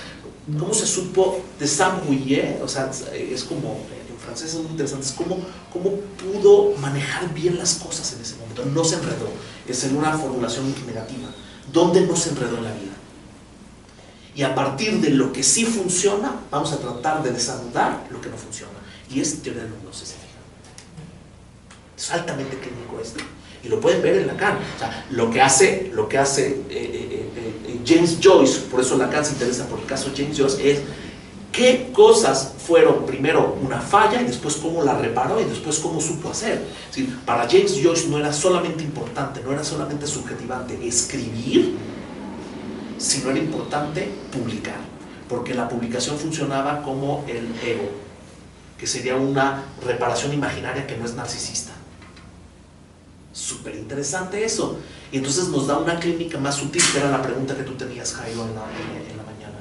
cómo se supo desarrollar, o sea, es como, en francés es muy interesante, es cómo pudo manejar bien las cosas en ese momento, no se enredó, es en una formulación negativa, ¿dónde no se enredó en la vida? Y a partir de lo que sí funciona, vamos a tratar de desanudar lo que no funciona. Y es teoría del mundo, se fija. Es altamente clínico esto. Y lo pueden ver en Lacan. O sea, lo que hace James Joyce, por eso Lacan se interesa por el caso de James Joyce, es qué cosas fueron primero una falla y después cómo la reparó y después cómo supo hacer. Es decir, para James Joyce no era solamente importante, no era solamente subjetivante escribir, sino era importante publicar, porque la publicación funcionaba como el ego, que sería una reparación imaginaria que no es narcisista. Súper interesante eso. Y entonces nos da una clínica más sutil, que era la pregunta que tú tenías, Jairo, en la mañana.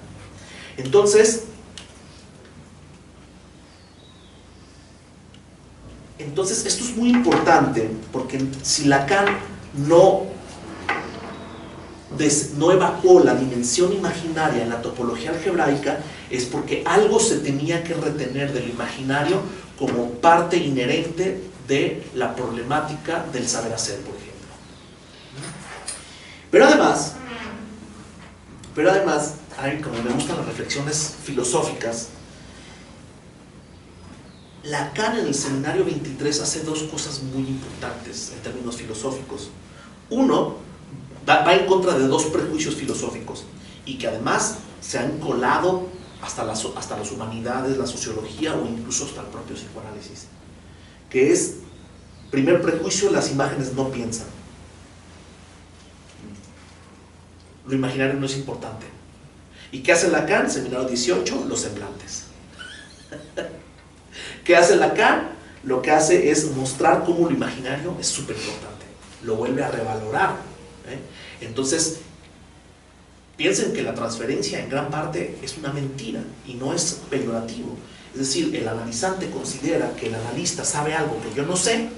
Entonces, esto es muy importante, porque si Lacan no evacuó la dimensión imaginaria en la topología algebraica, es porque algo se tenía que retener del imaginario como parte inherente de la problemática del saber hacer, por ejemplo. Pero además, como me gustan las reflexiones filosóficas, Lacan en el seminario 23 hace dos cosas muy importantes en términos filosóficos. Uno, va en contra de dos prejuicios filosóficos y que además se han colado hasta las humanidades, la sociología o incluso hasta el propio psicoanálisis, que es, primer prejuicio, las imágenes no piensan. Lo imaginario no es importante. ¿Y qué hace Lacan? Seminario 18, los semblantes. ¿Qué hace Lacan? Lo que hace es mostrar cómo lo imaginario es súper importante, lo vuelve a revalorar. Entonces, piensen que la transferencia en gran parte es una mentira y no es peyorativo. Es decir, el analizante considera que el analista sabe algo que yo no sé,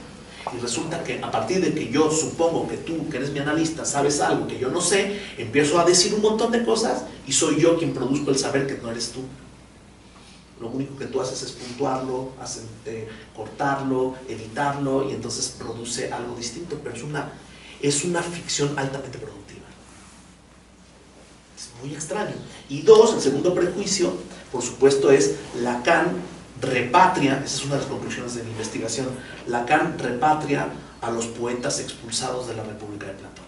y resulta que a partir de que yo supongo que tú, que eres mi analista, sabes algo que yo no sé, empiezo a decir un montón de cosas y soy yo quien produzco el saber que no eres tú. Lo único que tú haces es puntuarlo, cortarlo, editarlo, y entonces produce algo distinto, pero es una ficción altamente productiva. Es muy extraño. Y dos, el segundo prejuicio, por supuesto, es Lacan repatria, esa es una de las conclusiones de mi investigación, Lacan repatria a los poetas expulsados de la República de Platón.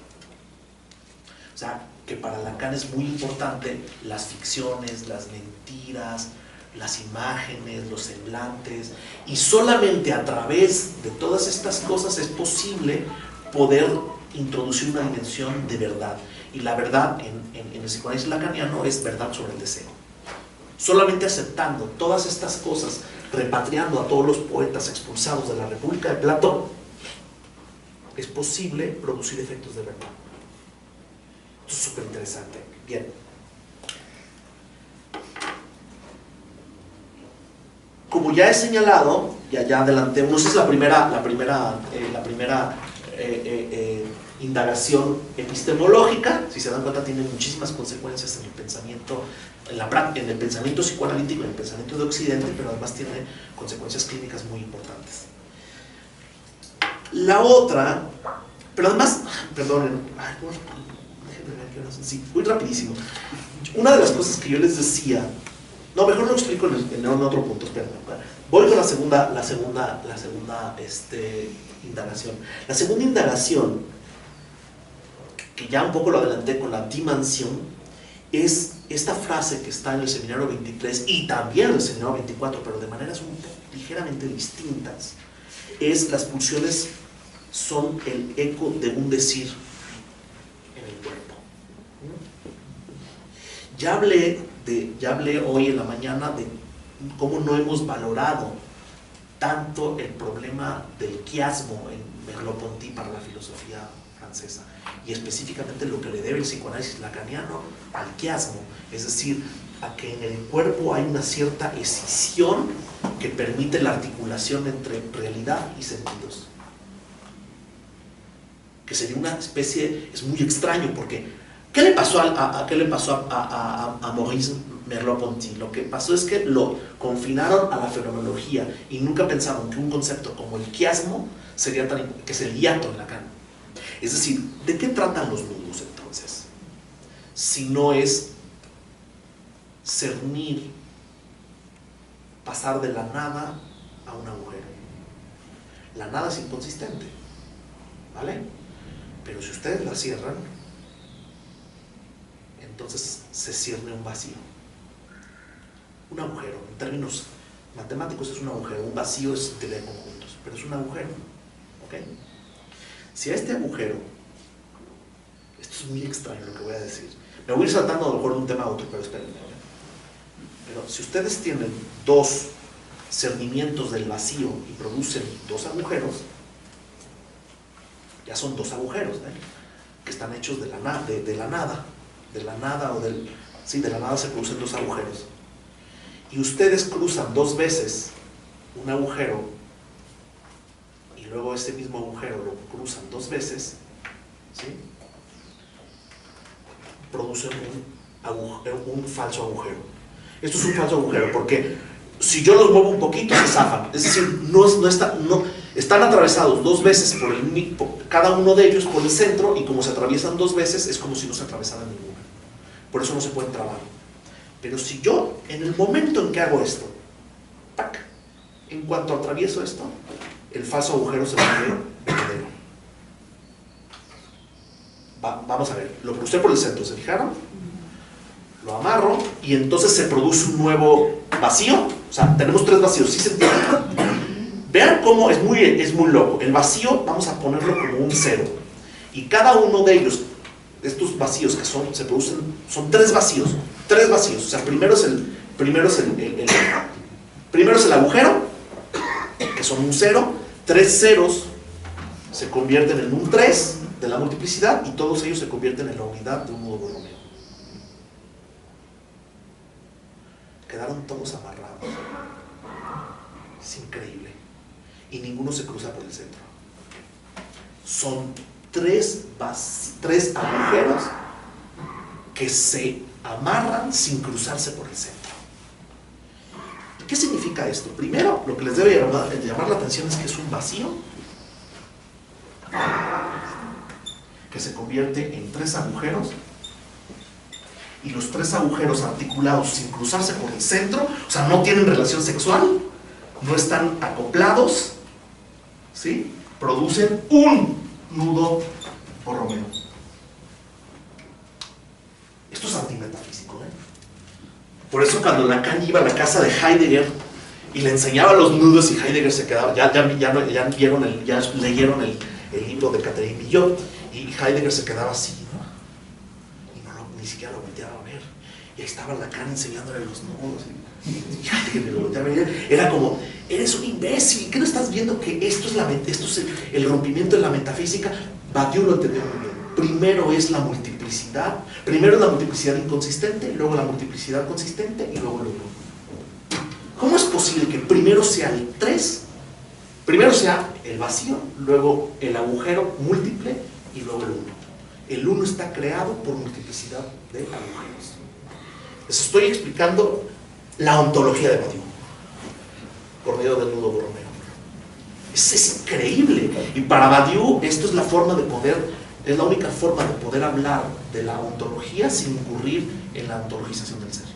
O sea, que para Lacan es muy importante las ficciones, las mentiras, las imágenes, los semblantes, y solamente a través de todas estas cosas es posible poder introducir una dimensión de verdad. Y la verdad en el psicoanálisis lacaniano es verdad sobre el deseo. Solamente aceptando todas estas cosas repatriando a todos los poetas expulsados de la República de Platón, es posible producir efectos de verdad. Esto es súper interesante. Bien. Como ya he señalado, ya adelanté, no sé si es la primera indagación epistemológica, si se dan cuenta, tiene muchísimas consecuencias en el pensamiento, en el pensamiento psicoanalítico, en el pensamiento de Occidente, pero además tiene consecuencias clínicas muy importantes. La otra, pero además, perdonen, déjenme ver qué horas son. Sí, muy rapidísimo. Una de las cosas que yo les decía, no, mejor lo explico en otro punto, espérenme. Voy con la segunda indagación. La segunda indagación, que ya un poco lo adelanté con la dimensión, es esta frase que está en el seminario 23 y también en el seminario 24, pero de maneras ligeramente distintas. Es: las pulsiones son el eco de un decir en el cuerpo. Ya hablé hoy en la mañana de cómo no hemos valorado tanto el problema del quiasmo en Merleau-Ponty para la filosofía francesa, y específicamente lo que le debe el psicoanálisis lacaniano al quiasmo, es decir, a que en el cuerpo hay una cierta escisión que permite la articulación entre realidad y sentidos, que sería una especie, es muy extraño porque ¿qué le pasó a Maurice Merleau-Ponty? Lo que pasó es que lo confinaron a la fenomenología y nunca pensaron que un concepto como el quiasmo sería que es el hiato en Lacan. Es decir, ¿de qué tratan los nudos entonces? Si no es cernir, pasar de la nada a un agujero. La nada es inconsistente, ¿vale? Pero si ustedes la cierran, entonces se cierne un vacío. Un agujero, en términos matemáticos es un agujero, un vacío es tener conjuntos, pero es un agujero, ¿ok? Si a este agujero, esto es muy extraño lo que voy a decir, me voy a ir saltando a lo mejor de un tema a otro, pero espérenme, ¿ok? Pero si ustedes tienen dos cernimientos del vacío y producen dos agujeros, ya son dos agujeros, que están hechos de la nada, de la nada se producen dos agujeros, y ustedes cruzan dos veces un agujero y luego este mismo agujero lo cruzan dos veces, ¿sí? Producen un falso agujero. Esto es un falso agujero porque si yo los muevo un poquito se zafan, es decir, están atravesados dos veces cada uno de ellos por el centro, y como se atraviesan dos veces es como si no se atravesaran ninguna. Por eso no se pueden trabar. Pero si yo, en el momento en que hago esto, ¡pac!, en cuanto atravieso esto, el falso agujero se vuelve verdadero. Vamos a ver, lo crucé por el centro, ¿se fijaron? Lo amarro y entonces se produce un nuevo vacío. O sea, tenemos tres vacíos, ¿sí se entiende? Vean cómo es muy loco. El vacío vamos a ponerlo como un cero, y cada uno de ellos, estos vacíos que son tres vacíos. O sea, primero es el agujero, que son un cero. Tres ceros se convierten en un 3 de la multiplicidad, y todos ellos se convierten en la unidad de un nudo borromeo. Quedaron todos amarrados. Es increíble. Y ninguno se cruza por el centro. Son tres agujeros que se amarran sin cruzarse por el centro. ¿Qué significa esto? Primero, lo que les debe llamar la atención es que es un vacío que se convierte en tres agujeros, y los tres agujeros articulados sin cruzarse por el centro, o sea, no tienen relación sexual, no están acoplados, ¿sí? Producen un nudo borromeo. Esto es antimetafísico, ¿eh? Por eso cuando Lacan iba a la casa de Heidegger y le enseñaba los nudos, y Heidegger se quedaba, ya leyeron el libro de Catherine Billot, y Heidegger se quedaba así, ¿no? Y ni siquiera lo volteaba a ver. Y ahí estaba Lacan enseñándole los nudos. Fíjate que me lo volteaba a ver, era como, eres un imbécil, ¿qué no estás viendo que esto es el rompimiento de la metafísica? Badiou lo entendió muy bien. Primero es la multiplicidad, primero es la multiplicidad inconsistente, luego la multiplicidad consistente y luego el 1. ¿Cómo es posible que primero sea el 3, primero sea el vacío, luego el agujero múltiple y luego el 1? El 1 está creado por multiplicidad de agujeros. Les estoy explicando la ontología de Badiou por medio del nudo Borromeo. Es increíble. Y para Badiou esto es la forma de poder, es la única forma de poder hablar de la ontología sin incurrir en la ontologización del ser.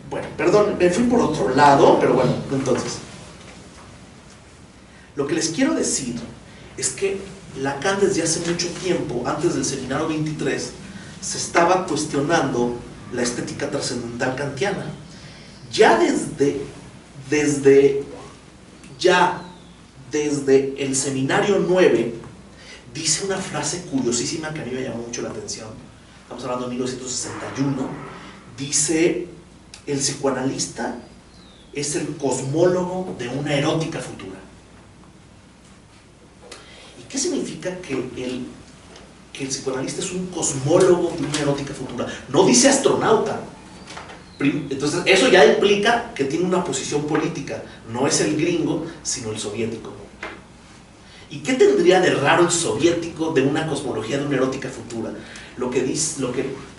Bueno, perdón, me fui por otro lado, pero bueno, entonces lo que les quiero decir es que Lacan desde hace mucho tiempo, antes del seminario 23, se estaba cuestionando la estética trascendental kantiana. Ya desde el seminario 9 dice una frase curiosísima que a mí me llamó mucho la atención. Estamos hablando de 1961. Dice: el psicoanalista es el cosmólogo de una erótica futura. ¿Y qué significa que el psicoanalista es un cosmólogo de una erótica futura? No dice astronauta. Entonces eso ya implica que tiene una posición política. No es el gringo, sino el soviético. ¿Y qué tendría de raro el soviético de una cosmología de una erótica futura? Lo que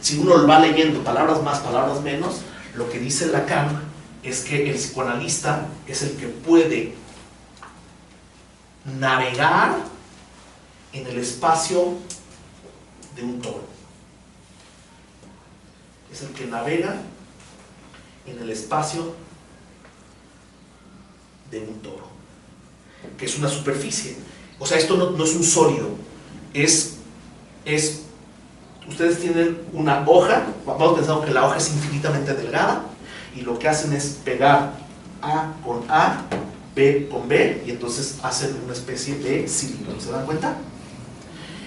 si uno lo va leyendo, palabras más, palabras menos, lo que dice Lacan es que el psicoanalista es el que puede navegar en el espacio de un toro. Es el que navega en el espacio de un toro, que es una superficie. O sea, esto no es un sólido, ustedes tienen una hoja, vamos pensando que la hoja es infinitamente delgada, y lo que hacen es pegar A con A, B con B, y entonces hacen una especie de cilindro, ¿se dan cuenta?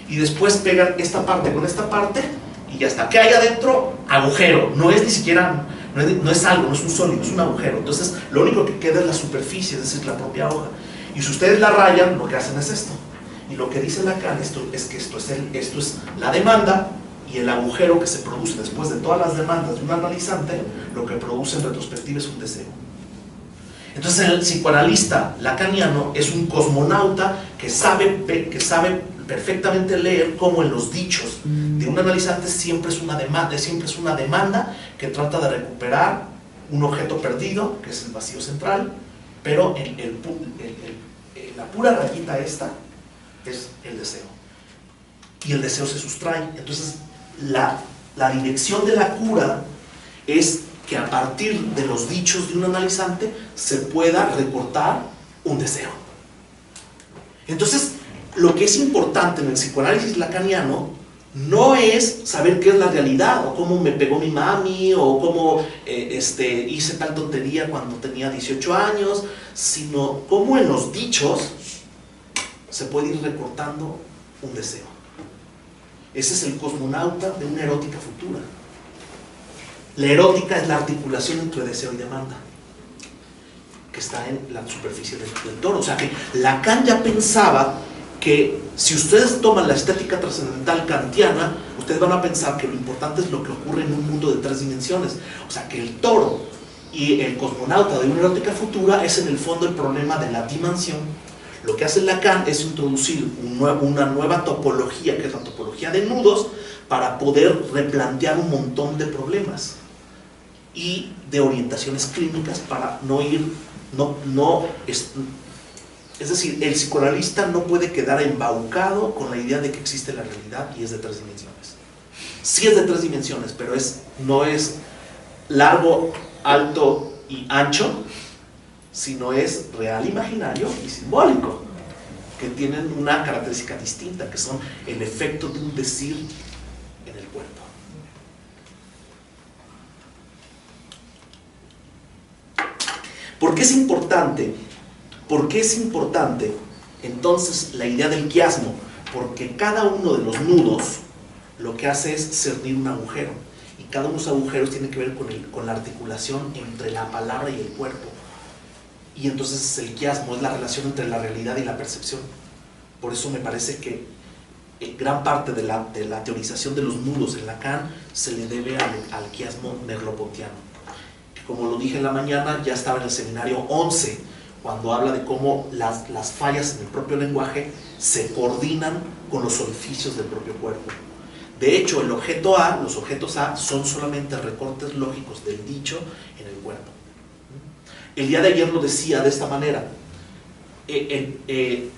Y después pegan esta parte con esta parte, y ya está. ¿Qué hay adentro? Agujero. No es ni siquiera, no es algo, no es un sólido, es un agujero. Entonces lo único que queda es la superficie, es decir, la propia hoja. Y si ustedes la rayan, lo que hacen es esto. Y lo que dice Lacan es que esto es la demanda, y el agujero que se produce después de todas las demandas de un analizante, lo que produce en retrospectiva es un deseo. Entonces el psicoanalista lacaniano es un cosmonauta que sabe perfectamente leer cómo en los dichos de un analizante siempre es una demanda que trata de recuperar un objeto perdido, que es el vacío central, pero la pura rayita esta es el deseo. Y el deseo se sustrae. Entonces la dirección de la cura es que a partir de los dichos de un analizante se pueda recortar un deseo. Entonces, lo que es importante en el psicoanálisis lacaniano no es saber qué es la realidad, o cómo me pegó mi mami, o cómo hice tal tontería cuando tenía 18 años, sino cómo en los dichos se puede ir recortando un deseo. Ese es el cosmonauta de una erótica futura. La erótica es la articulación entre deseo y demanda, que está en la superficie del toro. O sea que Lacan ya pensaba que si ustedes toman la estética trascendental kantiana, ustedes van a pensar que lo importante es lo que ocurre en un mundo de 3 dimensiones. O sea que el toro y el cosmonauta de una erótica futura es en el fondo el problema de la dimensión. Lo que hace Lacan es introducir una nueva topología, que es la topología de nudos, para poder replantear un montón de problemas y de orientaciones clínicas para es decir, el psicoanalista no puede quedar embaucado con la idea de que existe la realidad y es de 3 dimensiones. Sí es de 3 dimensiones, pero no es largo, alto y ancho, sino es real, imaginario y simbólico, que tienen una característica distinta, que son el efecto de un decir en el cuerpo. ¿Por qué es importante? ¿Por qué es importante entonces la idea del quiasmo? Porque cada uno de los nudos lo que hace es cernir un agujero, y cada uno de los agujeros tiene que ver con la articulación entre la palabra y el cuerpo. Y entonces el quiasmo es la relación entre la realidad y la percepción. Por eso me parece que gran parte de la teorización de los nudos en Lacan se le debe al quiasmo merleau-pontiano, que como lo dije en la mañana, ya estaba en el seminario 11, cuando habla de cómo las fallas en el propio lenguaje se coordinan con los orificios del propio cuerpo. De hecho, el objeto A, los objetos A son solamente recortes lógicos del dicho en el cuerpo. El día de ayer lo decía de esta manera. ¿Qué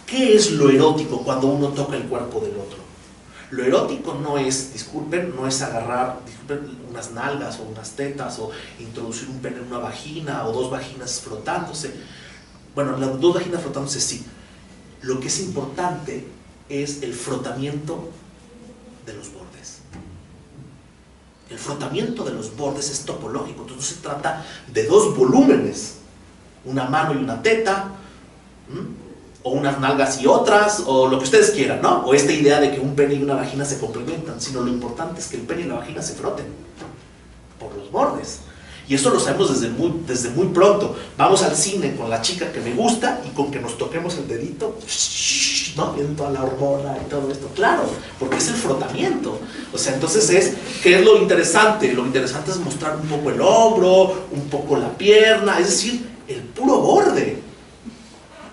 es lo erótico cuando uno toca el cuerpo del otro? Lo erótico no es, disculpen, no es agarrar unas nalgas o unas tetas o introducir un pene en una vagina o dos vaginas frotándose. Bueno, las dos vaginas frotándose sí. Lo que es importante es el frotamiento de los bordes. El frotamiento de los bordes es topológico, entonces no se trata de dos volúmenes, una mano y una teta, o unas nalgas y otras, o lo que ustedes quieran, ¿no? O esta idea de que un pene y una vagina se complementan, sino lo importante es que el pene y la vagina se froten por los bordes. Y eso lo sabemos desde muy pronto. Vamos al cine con la chica que me gusta y con que nos toquemos el dedito, ¿no? Viendo toda la hormona y todo esto. Claro, porque es el frotamiento. O sea, entonces ¿qué es lo interesante? Lo interesante es mostrar un poco el hombro, un poco la pierna, es decir, el puro borde.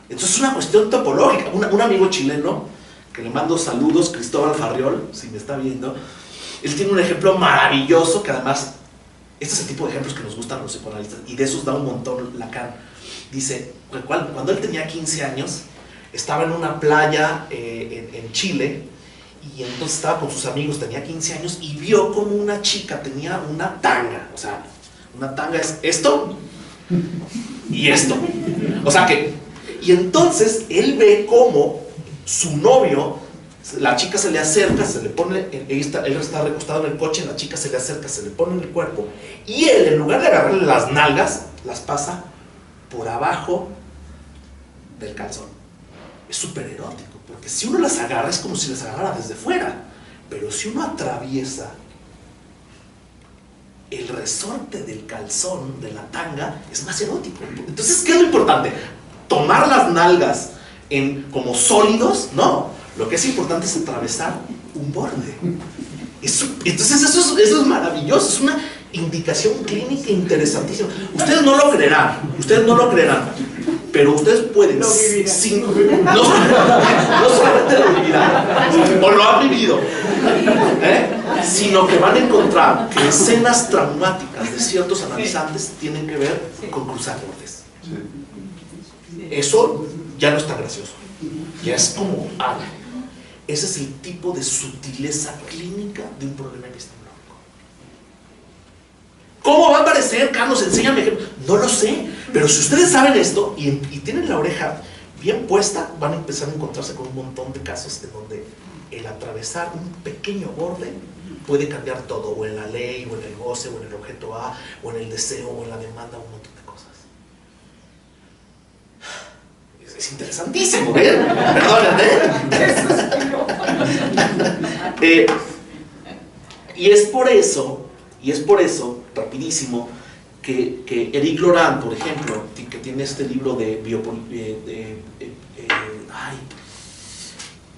Entonces es una cuestión topológica. Un amigo chileno, que le mando saludos, Cristóbal Farriol, si me está viendo, él tiene un ejemplo maravilloso que además... Este es el tipo de ejemplos que nos gustan a los psicoanalistas y de esos da un montón Lacan. Dice, cuando él tenía 15 años, estaba en una playa en Chile y entonces estaba con sus amigos, tenía 15 años y vio como una chica tenía una tanga. O sea, una tanga es esto y esto. O sea que, y entonces él ve como su novio, la chica se le acerca, se le pone, él está recostado en el coche, la chica se le acerca, se le pone en el cuerpo y él, en lugar de agarrarle las nalgas, las pasa por abajo del calzón. Es súper erótico, porque si uno las agarra es como si las agarrara desde fuera, pero si uno atraviesa el resorte del calzón, de la tanga, es más erótico. Entonces, ¿qué es lo importante? Tomar las nalgas como sólidos, no. Lo que es importante es atravesar un borde. Entonces eso es maravilloso, es una indicación clínica interesantísima. Ustedes no lo creerán, pero ustedes pueden, no solamente lo vivirán, o lo han vivido, sino que van a encontrar que escenas traumáticas de ciertos analizantes tienen que ver con cruzar bordes. Eso ya no es tan gracioso, ya es como algo. Ese es el tipo de sutileza clínica de un problema epistemológico. ¿Cómo va a aparecer, Carlos? Enséñame ejemplo. No lo sé, pero si ustedes saben esto y tienen la oreja bien puesta, van a empezar a encontrarse con un montón de casos en donde el atravesar un pequeño borde puede cambiar todo, o en la ley, o en el goce, o en el objeto A, o en el deseo, o en la demanda, un montón de cosas. Es interesantísimo, ¿ven? Perdónenme. Y es por eso, rapidísimo, que Éric Laurent, por ejemplo, que tiene este libro de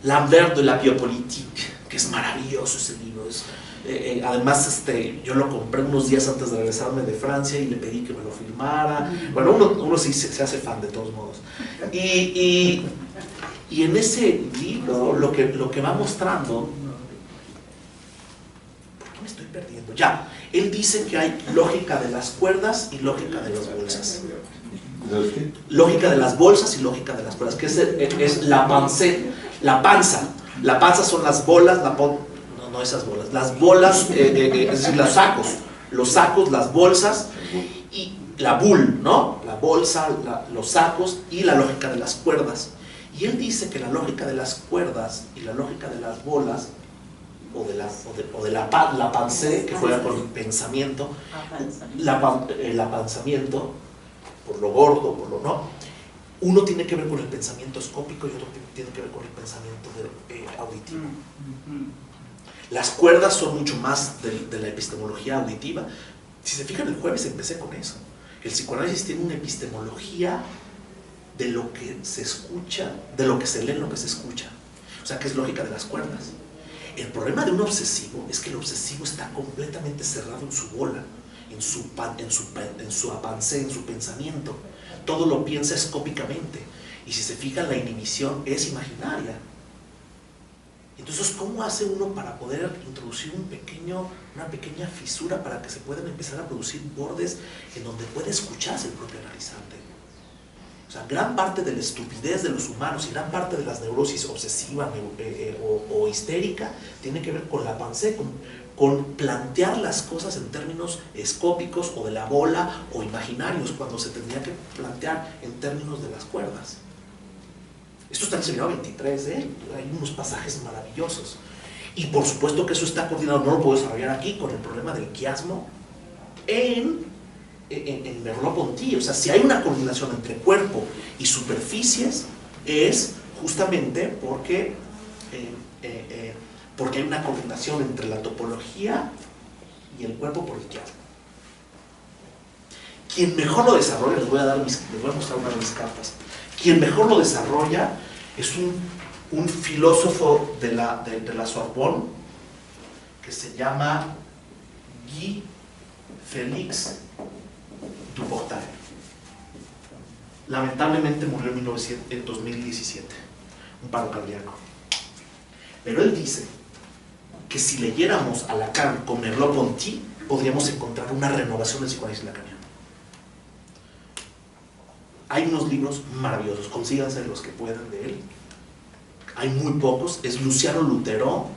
Lambert de la biopolitique, que es maravilloso ese libro. Además, yo lo compré unos días antes de regresarme de Francia y le pedí que me lo firmara. Bueno, uno sí se hace fan de todos modos. Y en ese libro lo que va mostrando... ¿Por qué me estoy perdiendo? Ya, él dice que hay lógica de las cuerdas y lógica de las bolsas. Lógica de las bolsas y lógica de las cuerdas, que es la panza. La panza son las bolas, no esas bolas, las bolas, es decir, los sacos, las bolsas y la bull, ¿no? La bolsa, los sacos y la lógica de las cuerdas. Y él dice que la lógica de las cuerdas y la lógica de las bolas o de la pensée, que juega con el pensamiento, el apanzamiento, por lo gordo, por lo no, uno tiene que ver con el pensamiento escópico y otro tiene que ver con el pensamiento auditivo. Las cuerdas son mucho más de la epistemología auditiva. Si se fijan, el jueves empecé con eso. El psicoanálisis tiene una epistemología de lo que se escucha, de lo que se lee en lo que se escucha. O sea, que es lógica de las cuerdas. El problema de un obsesivo es que el obsesivo está completamente cerrado en su bola, en su avancé, en su pensamiento. Todo lo piensa escópicamente. Y si se fijan, la inhibición es imaginaria. Entonces, ¿cómo hace uno para poder introducir una pequeña fisura para que se puedan empezar a producir bordes en donde puede escucharse el propio analizante? O sea, gran parte de la estupidez de los humanos y gran parte de las neurosis obsesiva o histérica tiene que ver con la pensée, con plantear las cosas en términos escópicos o de la bola o imaginarios, cuando se tendría que plantear en términos de las cuerdas. Esto está en el seminario 23, hay unos pasajes maravillosos. Y por supuesto que eso está coordinado, no lo puedo desarrollar aquí, con el problema del quiasmo en Merleau-Ponty. O sea, si hay una coordinación entre cuerpo y superficies, es justamente porque hay una coordinación entre la topología y el cuerpo por el quiasmo. Quien mejor lo desarrolla, les voy a mostrar una de mis cartas. Quien mejor lo desarrolla es un filósofo de la Sorbonne que se llama Guy Félix Duportal. Lamentablemente murió en 2017, un paro cardíaco. Pero él dice que si leyéramos a Lacan con Merleau-Ponty, podríamos encontrar una renovación del psicoanálisis lacaniano. Hay unos libros maravillosos, consíganse los que puedan de él. Hay muy pocos. Es Luciano Lutero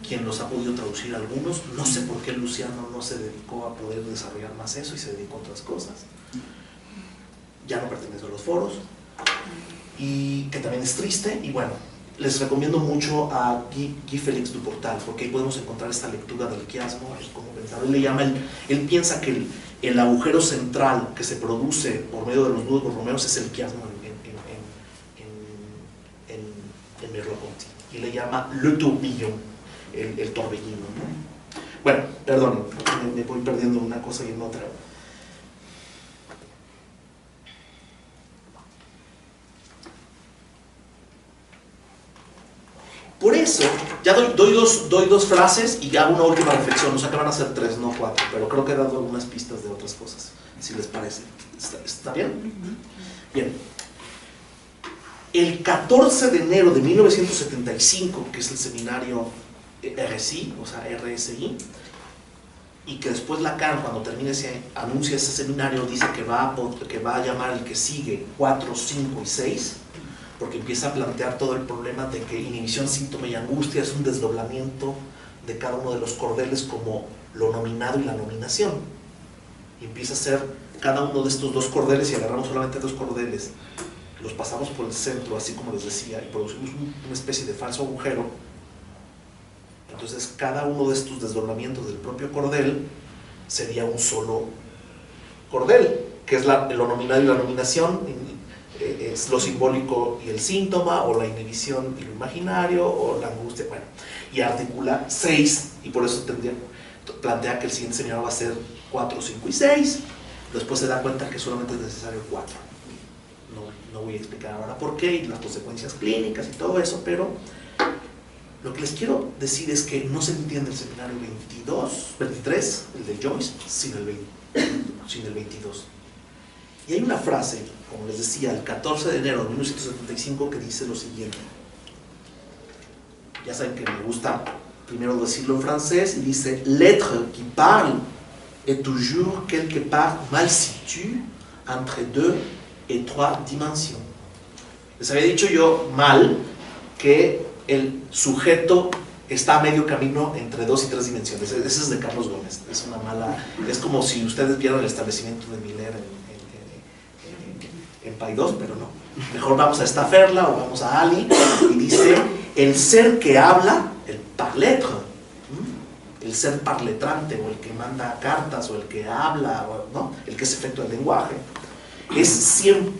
quien los ha podido traducir algunos. No sé por qué Luciano no se dedicó a poder desarrollar más eso y se dedicó a otras cosas. Ya no pertenece a los foros. Y que también es triste. Y bueno, les recomiendo mucho a Guy Félix Duportal, porque ahí podemos encontrar esta lectura del quiasmo y cómo pensar. Él piensa que el agujero central que se produce por medio de los nudos borromeos es el quiasmo en Merleau-Ponty, y le llama le tourbillon, el torbellino, ¿no? Bueno, perdón, me voy perdiendo una cosa y en otra. Por eso, ya doy dos frases y hago una última reflexión. O sea que van a ser 3, no 4, pero creo que he dado algunas pistas de otras cosas, si les parece. ¿Está bien? Bien. El 14 de enero de 1975, que es el seminario RSI, o sea, RSI, y que después Lacan, cuando termine anuncia ese seminario, dice que va a llamar el que sigue 4, 5 y 6, porque empieza a plantear todo el problema de que inhibición, síntoma y angustia es un desdoblamiento de cada uno de los cordeles, como lo nominado y la nominación. Y empieza a ser cada uno de estos dos cordeles, y agarramos solamente 2 cordeles, los pasamos por el centro, así como les decía, y producimos una especie de falso agujero. Entonces cada uno de estos desdoblamientos del propio cordel sería un solo cordel, que es lo nominado y la nominación, es lo simbólico y el síntoma, o la inhibición y lo imaginario, o la angustia, bueno, y articula 6, y por eso plantea que el siguiente seminario va a ser 4, 5 y 6. Después se da cuenta que solamente es necesario 4. No voy a explicar ahora por qué y las consecuencias clínicas y todo eso, pero lo que les quiero decir es que no se entiende el seminario 23, el de Joyce, sin el 22. Y hay una frase, como les decía, el 14 de enero de 1975, que dice lo siguiente. Ya saben que me gusta primero decirlo en francés, y dice: l'être qui parle est toujours quelque part mal situé entre 2 et 3 dimensions. Les había dicho yo mal que el sujeto está a medio camino entre 2 y 3 dimensiones. Ese es de Carlos Gómez. Es como si ustedes vieran el establecimiento de Miller en Paidós, pero no. Mejor vamos a Staferla o vamos a Ali, y dice: el ser que habla, el parletre, el ser parletrante, o el que manda cartas, o el que habla, ¿no? El que es efecto del lenguaje,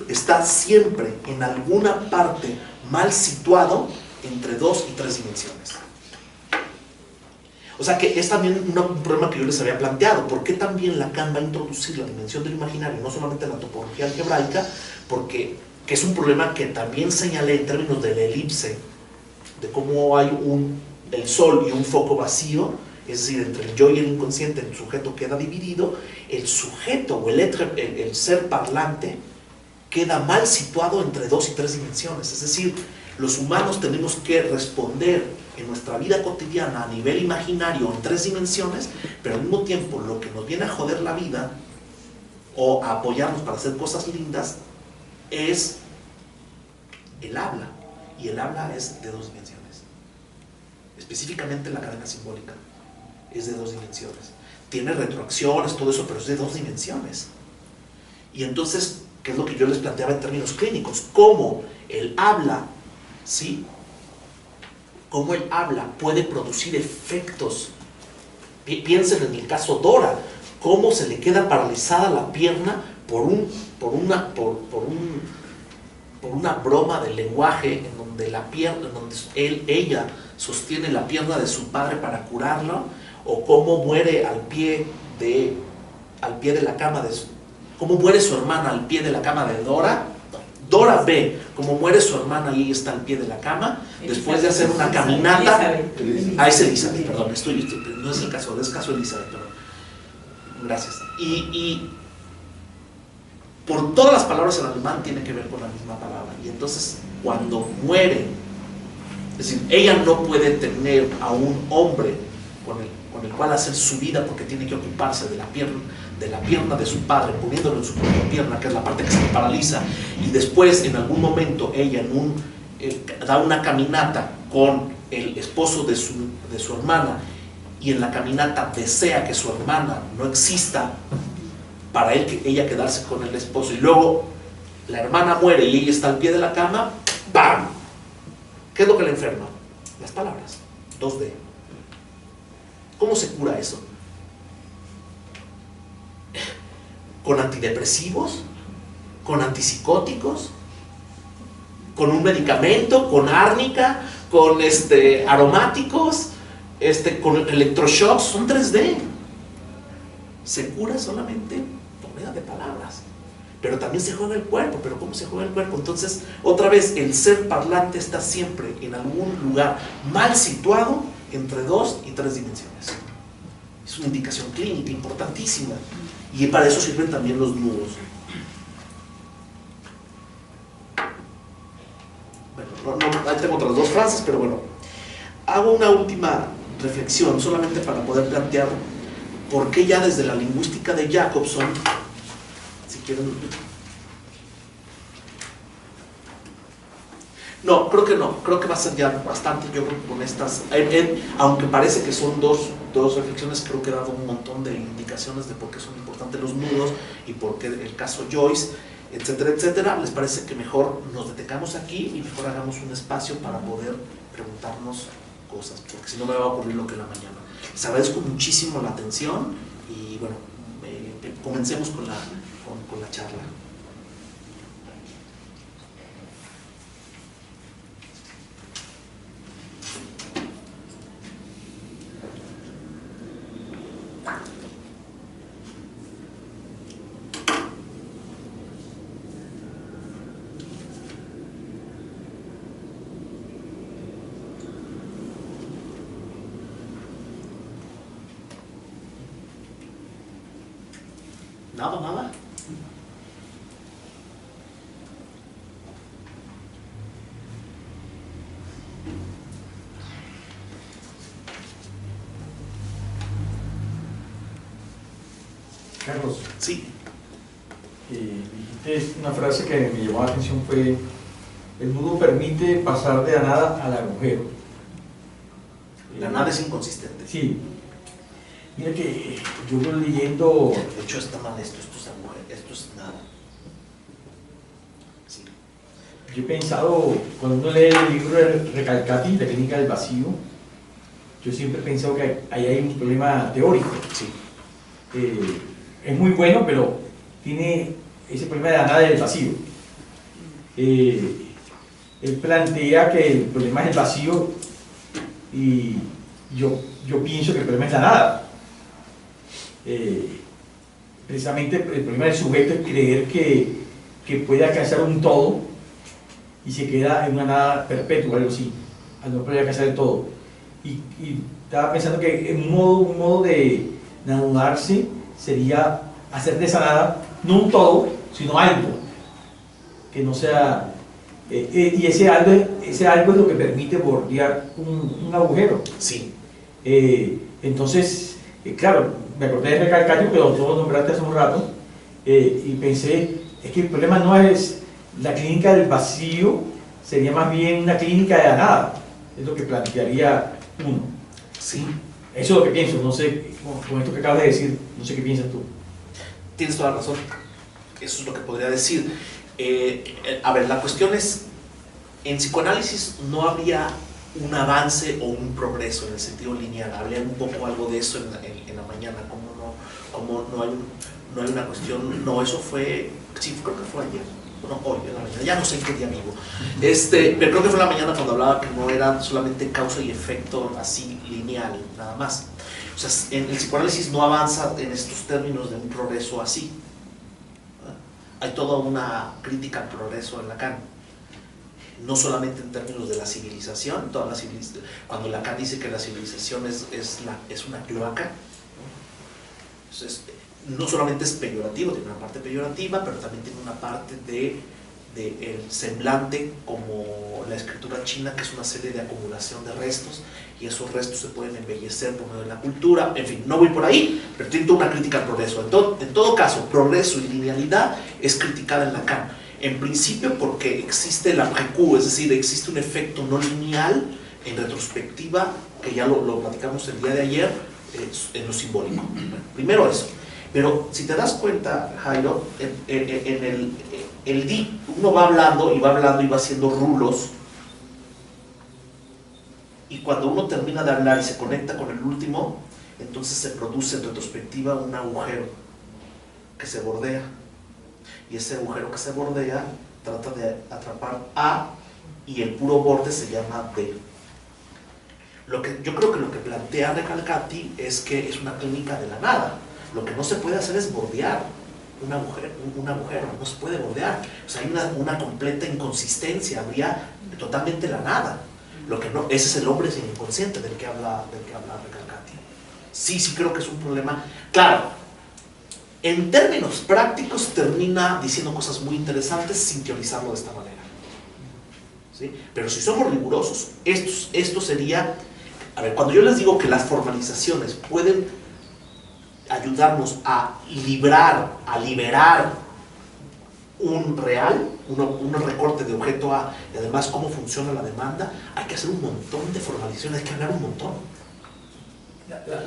está siempre en alguna parte mal situado entre 2 y 3 dimensiones. O sea que es también un problema que yo les había planteado. ¿Por qué también Lacan va a introducir la dimensión del imaginario, no solamente en la topología algebraica? Porque que es un problema que también señalé en términos de la elipse, de cómo hay el sol y un foco vacío, es decir, entre el yo y el inconsciente el sujeto queda dividido, el sujeto o el ser parlante queda mal situado entre 2 y 3 dimensiones. Es decir, los humanos tenemos que responder en nuestra vida cotidiana a nivel imaginario en 3 dimensiones, pero al mismo tiempo lo que nos viene a joder la vida o a apoyarnos para hacer cosas lindas es el habla, y el habla es de 2 dimensiones. Específicamente la cadena simbólica es de 2 dimensiones. Tiene retroacciones, todo eso, pero es de 2 dimensiones. Y entonces, ¿qué es lo que yo les planteaba en términos clínicos? Cómo el habla, ¿sí? Cómo el habla puede producir efectos. Piensen en el caso Dora, cómo se le queda paralizada la pierna por una broma del lenguaje en donde ella sostiene la pierna de su padre para curarlo, o cómo muere al pie de la cama cómo muere su hermana al pie de la cama de Dora. Dora ve cómo muere su hermana y ella está al pie de la cama después de hacer una caminata. Es Elizabeth, perdón, no es el caso, es caso Elizabeth, perdón. Gracias. Y por todas las palabras en alemán tiene que ver con la misma palabra. Y entonces cuando muere, es decir, ella no puede tener a un hombre con el cual hacer su vida porque tiene que ocuparse de la pierna de su padre, poniéndolo en su propia pierna, que es la parte que se le paraliza, y después en algún momento ella da una caminata con el esposo de su hermana, y en la caminata desea que su hermana no exista para ella quedarse con el esposo, y luego la hermana muere y ella está al pie de la cama. ¡Bam! ¿Qué es lo que la enferma? Las palabras. 2D. ¿Cómo se cura eso? ¿Con antidepresivos? ¿Con antipsicóticos? ¿Con un medicamento? ¿Con árnica? ¿Con aromáticos? ¿Con electroshocks? Son 3D. Se cura solamente por medio de palabras. Pero también se juega el cuerpo. ¿Pero cómo se juega el cuerpo? Entonces, otra vez, el ser parlante está siempre en algún lugar mal situado entre 2 y 3 dimensiones. Es una indicación clínica importantísima. Y para eso sirven también los nudos. Bueno, ahí tengo otras 2 frases, pero bueno. Hago una última reflexión, solamente para poder plantear por qué ya desde la lingüística de Jacobson, si quieren... No, creo que va a ser ya bastante, yo creo, con estas, aunque parece que son dos reflexiones, creo que he dado un montón de indicaciones de por qué son importantes los nudos y por qué el caso Joyce, etcétera, etcétera. Les parece que mejor nos detengamos aquí y mejor hagamos un espacio para poder preguntarnos cosas, porque si no me va a ocurrir lo que en la mañana. Les agradezco muchísimo la atención y bueno, comencemos con la charla. Nada. Carlos, Sí. Dijiste una frase que me llamó la atención, fue: el nudo permite pasar de la nada al agujero. La nada es inconsistente. Sí. Mira que yo voy leyendo... De hecho está mal esto es agujero, esto es nada. Sí. Yo he pensado, cuando uno lee el libro de Recalcati, La clínica del vacío, yo siempre he pensado que ahí hay un problema teórico. Sí. Es muy bueno, pero tiene ese problema de la nada del vacío. Él plantea que el problema es el vacío y yo pienso que el problema es la nada. Precisamente el problema del sujeto es creer que puede alcanzar un todo y se queda en una nada perpetua, algo así, al no poder alcanzar el todo. Y estaba pensando que un modo de anudarse sería hacer de esa nada no un todo, sino algo, que no sea... y ese algo es lo que permite bordear un agujero. Sí. Entonces, claro, me acordé de Recalcati, que lo nombraste hace un rato, y pensé, es que el problema no es la clínica del vacío, sería más bien una clínica de la nada, es lo que plantearía uno. Sí. Eso es lo que pienso, no sé, con esto que acabas de decir, no sé qué piensas tú. Tienes toda la razón. Eso es lo que podría decir. A ver, la cuestión es, en psicoanálisis no habría un avance o un progreso en el sentido lineal. Hablé un poco algo de eso en la mañana, como no hay una cuestión, no, eso fue, sí, creo que fue ayer, no, hoy en la mañana, ya no sé en qué día vivo, pero creo que fue en la mañana cuando hablaba que no era solamente causa y efecto así lineal, nada más. O sea, en el psicoanálisis no avanza en estos términos de un progreso así. Hay toda una crítica al progreso en Lacan, no solamente en términos de la civilización, cuando Lacan dice que la civilización es una cloaca, ¿no? Entonces, no solamente es peyorativo, tiene una parte peyorativa, pero también tiene una parte de el semblante, como la escritura china, que es una serie de acumulación de restos, y esos restos se pueden embellecer por medio de la cultura. En fin, no voy por ahí, pero tiene toda una crítica al progreso. En todo caso, progreso y linealidad es criticada en Lacan, en principio porque existe el après-coup, es decir, existe un efecto no lineal en retrospectiva, que ya lo platicamos el día de ayer, en lo simbólico. Primero eso. Pero si te das cuenta, Jairo, en el di, uno va hablando y va haciendo rulos, y cuando uno termina de hablar y se conecta con el último, entonces se produce en retrospectiva un agujero que se bordea, y ese agujero que se bordea trata de atrapar A, y el puro borde se llama D. Yo creo que lo que plantea Recalcati es que es una clínica de la nada. Lo que no se puede hacer es bordear un agujero, no se puede bordear. O sea, hay una completa inconsistencia, habría totalmente la nada. Ese es el hombre sin inconsciente del que habla Recalcati. Sí, creo que es un problema. Claro, en términos prácticos termina diciendo cosas muy interesantes sin teorizarlo de esta manera. ¿Sí? Pero si somos rigurosos, esto sería... A ver, cuando yo les digo que las formalizaciones pueden ayudarnos a liberar un real, un recorte de objeto A, y además cómo funciona la demanda, hay que hacer un montón de formalizaciones, hay que hablar un montón.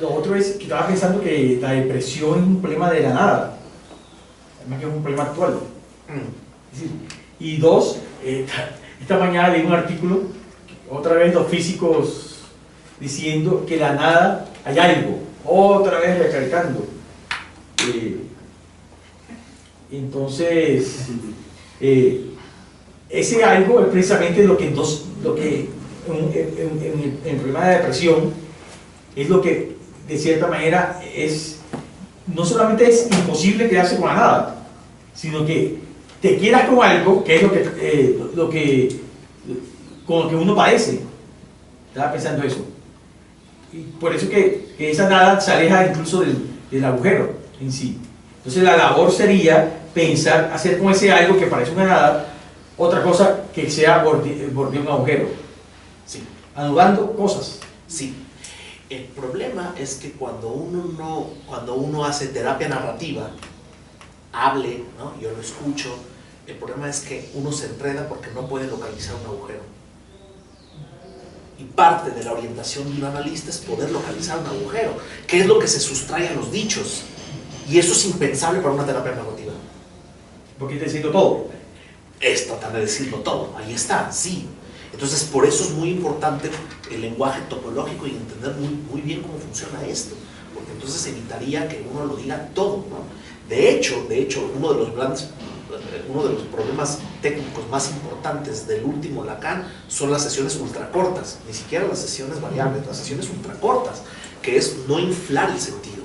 Lo otro es que estaba pensando que la depresión es un problema de la nada, además que es un problema actual. Es decir, y dos, esta mañana leí un artículo, otra vez los físicos diciendo que la nada hay algo, otra vez recalcando. Entonces, ese algo es precisamente lo que en el problema de depresión es lo que de cierta manera no solamente es imposible quedarse con la nada, sino que te quedas con algo que es con lo que uno padece. Estaba pensando eso. Y por eso que esa nada se aleja incluso del agujero en sí. Entonces la labor sería pensar, hacer con ese algo que parece una nada, otra cosa que sea bordear un agujero. Sí. Anudando cosas. Sí. El problema es que cuando uno hace terapia narrativa, hable, ¿no? Yo lo escucho, el problema es que uno se enreda porque no puede localizar un agujero. Y parte de la orientación de un analista es poder localizar un agujero, que es lo que se sustrae a los dichos. Y eso es impensable para una terapia narrativa. Porque es decirlo todo. Es tratar de decirlo todo, ahí está, sí. Entonces, por eso es muy importante el lenguaje topológico y entender muy bien cómo funciona esto, porque entonces evitaría que uno lo diga todo, ¿no? De hecho, uno de los grandes uno de los problemas técnicos más importantes del último Lacan son las sesiones ultracortas, ni siquiera las sesiones variables, las sesiones ultracortas, que es no inflar el sentido.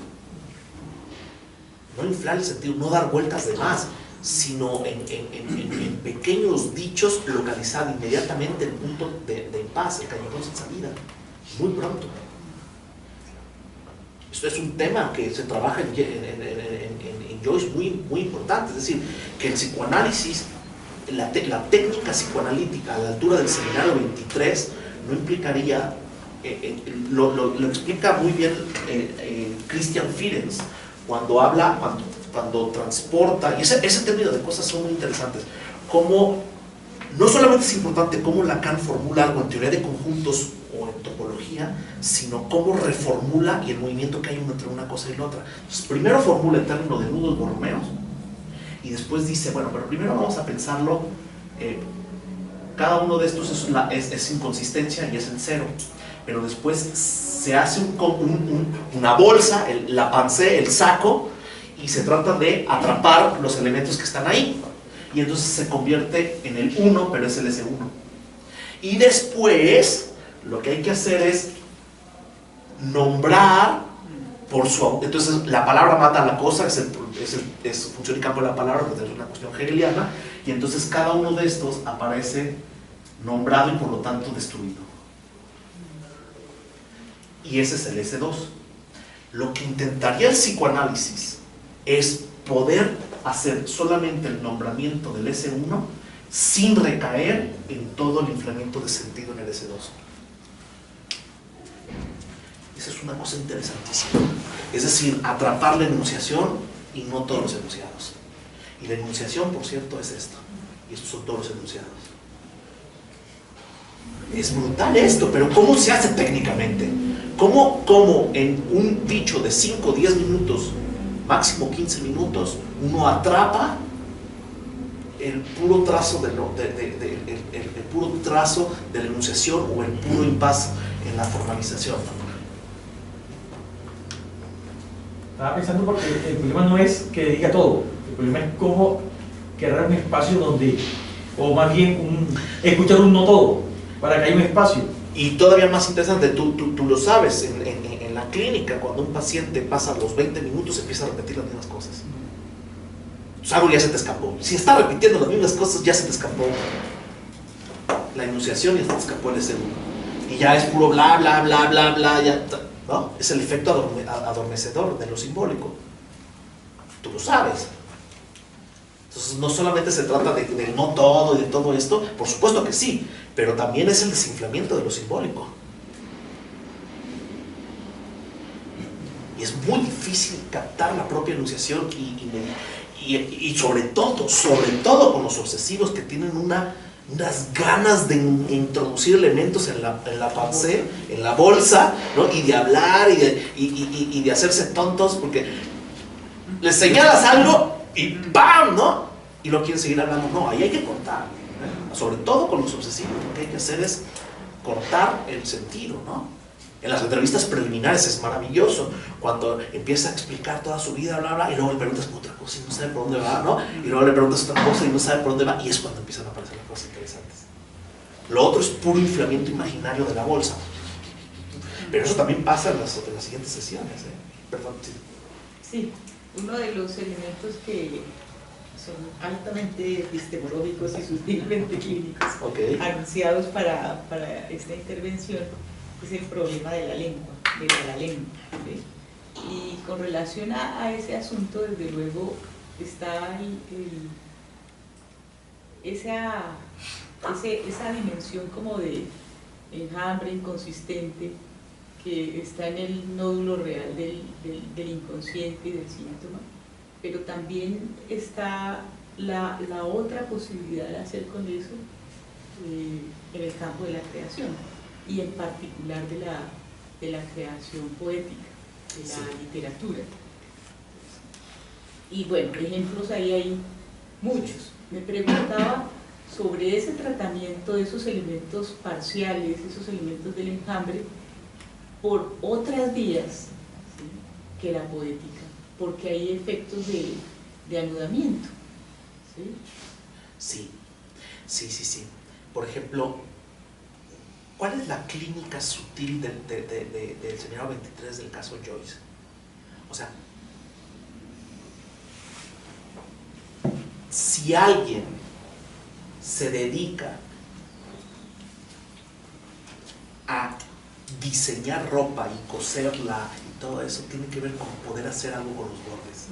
No inflar el sentido, no dar vueltas de más, sino en pequeños dichos localizar inmediatamente el punto de paz, el callejón sin salida, muy pronto. Esto es un tema que se trabaja en Joyce muy importante, es decir, que el psicoanálisis, la técnica psicoanalítica a la altura del seminario 23 no implicaría, lo explica muy bien Christian Fierens cuando habla, cuando transporta, y ese término de cosas son muy interesantes, como no solamente es importante cómo Lacan formula algo en teoría de conjuntos o en topología, sino cómo reformula y el movimiento que hay entre una cosa y la otra. Entonces, primero formula el término de nudos borromeos y después dice, bueno, pero primero vamos a pensarlo, cada uno de estos es inconsistencia y es en cero, pero después se hace una bolsa, la pancé, el saco, y se trata de atrapar los elementos que están ahí, y entonces se convierte en el 1, pero es el S1. Y después lo que hay que hacer es nombrar por su... Entonces la palabra mata a la cosa, es función y campo de la palabra, porque es una cuestión hegeliana, y entonces cada uno de estos aparece nombrado y por lo tanto destruido. Y ese es el S2. Lo que intentaría el psicoanálisis es poder hacer solamente el nombramiento del S1 sin recaer en todo el inflamiento de sentido en el S2. Esa es una cosa interesantísima. Es decir, atrapar la enunciación y no todos los enunciados. Y la enunciación, por cierto, es esto. Y estos son todos los enunciados. Es brutal esto, pero ¿cómo se hace técnicamente? ¿Cómo en un dicho de 5 o 10 minutos, máximo 15 minutos, uno atrapa el puro trazo el puro trazo de la enunciación o el puro impas en la formalización? Estaba pensando porque el problema no es que diga todo, el problema es cómo crear un espacio donde, o más bien escuchar un no todo, para que haya un espacio. Y todavía más interesante, tú lo sabes, en la clínica, cuando un paciente pasa los 20 minutos, empieza a repetir las mismas cosas. Entonces, algo ya se te escapó. Si está repitiendo las mismas cosas, ya se te escapó la enunciación y ya se te escapó el S1. Y ya es puro bla, bla, bla, bla, bla, ya, ¿no? Es el efecto adormecedor de lo simbólico. Tú lo sabes. Entonces, no solamente se trata de no todo y de todo esto, por supuesto que sí, pero también es el desinflamiento de lo simbólico. Y es muy difícil captar la propia enunciación y sobre todo con los obsesivos que tienen unas ganas de introducir elementos en la pancé, en la bolsa, ¿no? Y de hablar y de hacerse tontos, porque les señalas algo y ¡pam!, ¿no? Y lo quieren seguir hablando. No, ahí hay que cortar, ¿eh? Sobre todo con los obsesivos, lo que hay que hacer es cortar el sentido, ¿no? En las entrevistas preliminares es maravilloso, cuando empieza a explicar toda su vida, bla, bla, y luego le preguntas por otra cosa y no sabe por dónde va, ¿no? Y luego le preguntas otra cosa y no sabe por dónde va, y es cuando empiezan a aparecer las cosas interesantes. Lo otro es puro inflamiento imaginario de la bolsa. Pero eso también pasa en las siguientes sesiones, ¿eh? Perdón, sí. Sí, uno de los elementos que son altamente epistemológicos y sutilmente clínicos, Okay, anunciados para esta intervención, es el problema de la lengua, ¿sí? Y con relación a ese asunto, desde luego, está esa dimensión como de enjambre inconsistente que está en el nódulo real del inconsciente y del síntoma, pero también está la otra posibilidad de hacer con eso en el campo de la creación, y en particular de la creación poética, de la literatura. Y bueno, ejemplos ahí hay muchos. Me preguntaba sobre ese tratamiento de esos elementos parciales, esos elementos del enjambre, por otras vías, ¿sí?, que la poética, porque hay efectos de anudamiento, ¿sí? Sí, sí, sí, sí. Por ejemplo, ¿cuál es la clínica sutil del señor 23 del caso Joyce? O sea, si alguien se dedica a diseñar ropa y coserla y todo eso, tiene que ver con poder hacer algo con los bordes.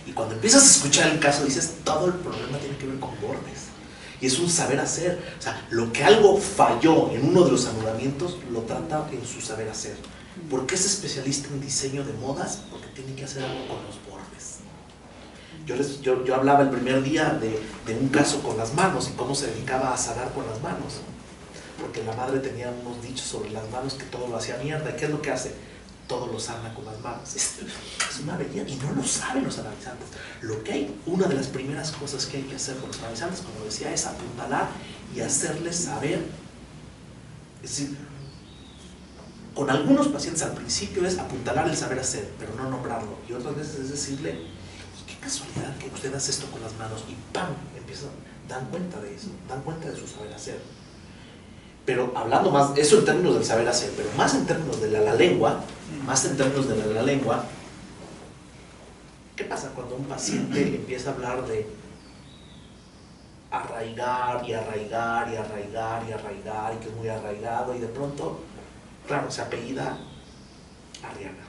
Y cuando empiezas a escuchar el caso, dices, todo el problema tiene que ver con bordes. Y es un saber hacer. O sea, lo que algo falló en uno de los anudamientos, lo trata en su saber hacer. ¿Por qué es especialista en diseño de modas? Porque tiene que hacer algo con los bordes. Yo hablaba el primer día de un caso con las manos y cómo se dedicaba a sanar con las manos. Porque la madre tenía unos dichos sobre las manos que todo lo hacía mierda. ¿Y qué es lo que hace? Todo lo sana con las manos. Es una belleza y no lo saben los analizantes. Lo que hay, una de las primeras cosas que hay que hacer con los analizantes, como decía, es apuntalar y hacerles saber. Es decir, con algunos pacientes al principio es apuntalar el saber hacer, pero no nombrarlo. Y otras veces es decirle, y qué casualidad que usted hace esto con las manos. Y ¡pam! Empiezan, dan cuenta de eso, dan cuenta de su saber hacer. Pero hablando más, eso en términos del saber hacer, pero más en términos de la lengua, ¿qué pasa cuando un paciente empieza a hablar de arraigar y arraigar y arraigar y arraigar y que es muy arraigado y de pronto, claro, se apellida Arriaga?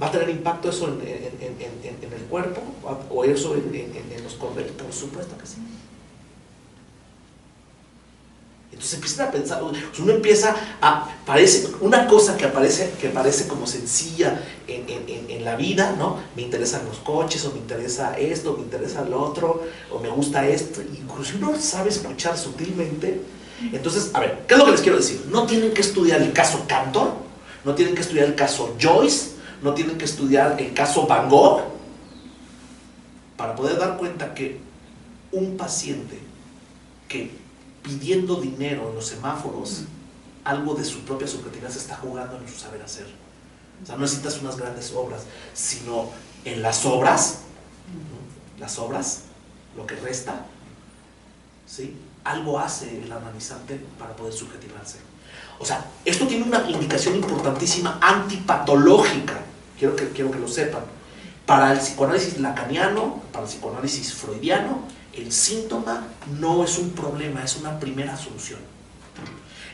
¿Va a tener impacto eso en el cuerpo? ¿O eso en los convenios? Por supuesto que sí. Entonces empiezan a pensar, uno empieza a, parece una cosa que parece como sencilla en la vida, ¿no? Me interesan los coches, o me interesa esto, o me interesa lo otro, o me gusta esto, y incluso uno sabe escuchar sutilmente. Entonces, a ver, ¿qué es lo que les quiero decir? No tienen que estudiar el caso Cantor, no tienen que estudiar el caso Joyce, no tienen que estudiar el caso Van Gogh para poder dar cuenta que un paciente que pidiendo dinero en los semáforos, algo de su propia subjetividad se está jugando en su saber hacer. O sea, no necesitas unas grandes obras, sino en las obras, lo que resta, ¿sí? Algo hace el analizante para poder subjetivarse. O sea, esto tiene una indicación importantísima antipatológica, quiero que lo sepan. Para el psicoanálisis lacaniano, para el psicoanálisis freudiano, el síntoma no es un problema, es una primera solución.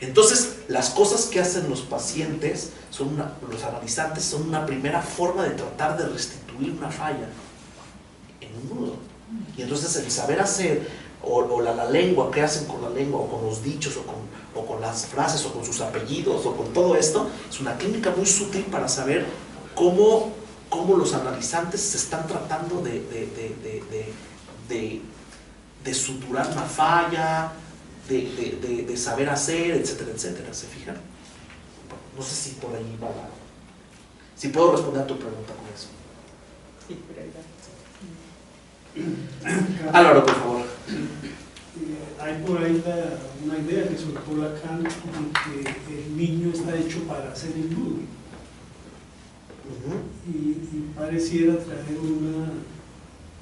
Entonces, las cosas que hacen los pacientes, los analizantes, son una primera forma de tratar de restituir una falla en un nudo. Y entonces el saber hacer, o la lengua, qué hacen con la lengua, o con los dichos, o con las frases, o con sus apellidos, o con todo esto, es una clínica muy sutil para saber cómo los analizantes se están tratando de suturar una falla, de saber hacer, etcétera, etcétera. ¿Se fijan? No sé si por ahí va si puedo responder a tu pregunta con eso. Sí, pero Álvaro, por favor. Hay por ahí una idea que soltó Lacan de que el niño está hecho para hacer el nudo. Y pareciera traer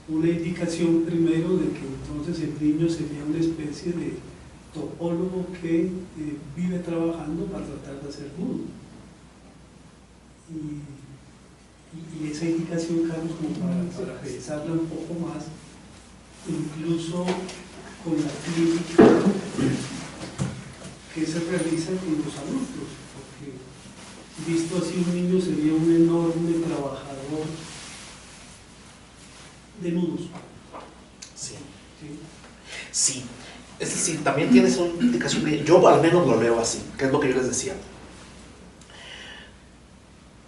una indicación primero de que entonces el niño sería una especie de topólogo que vive trabajando para tratar de hacer nudo. Y esa indicación, Carlos, como para pensarla un poco más, incluso con la clínica que se realiza con los adultos, porque visto así un niño sería un enorme trabajador de nudos. Sí. ¿Sí? Sí. Es decir, también tienes una indicación, yo al menos lo leo así, que es lo que yo les decía.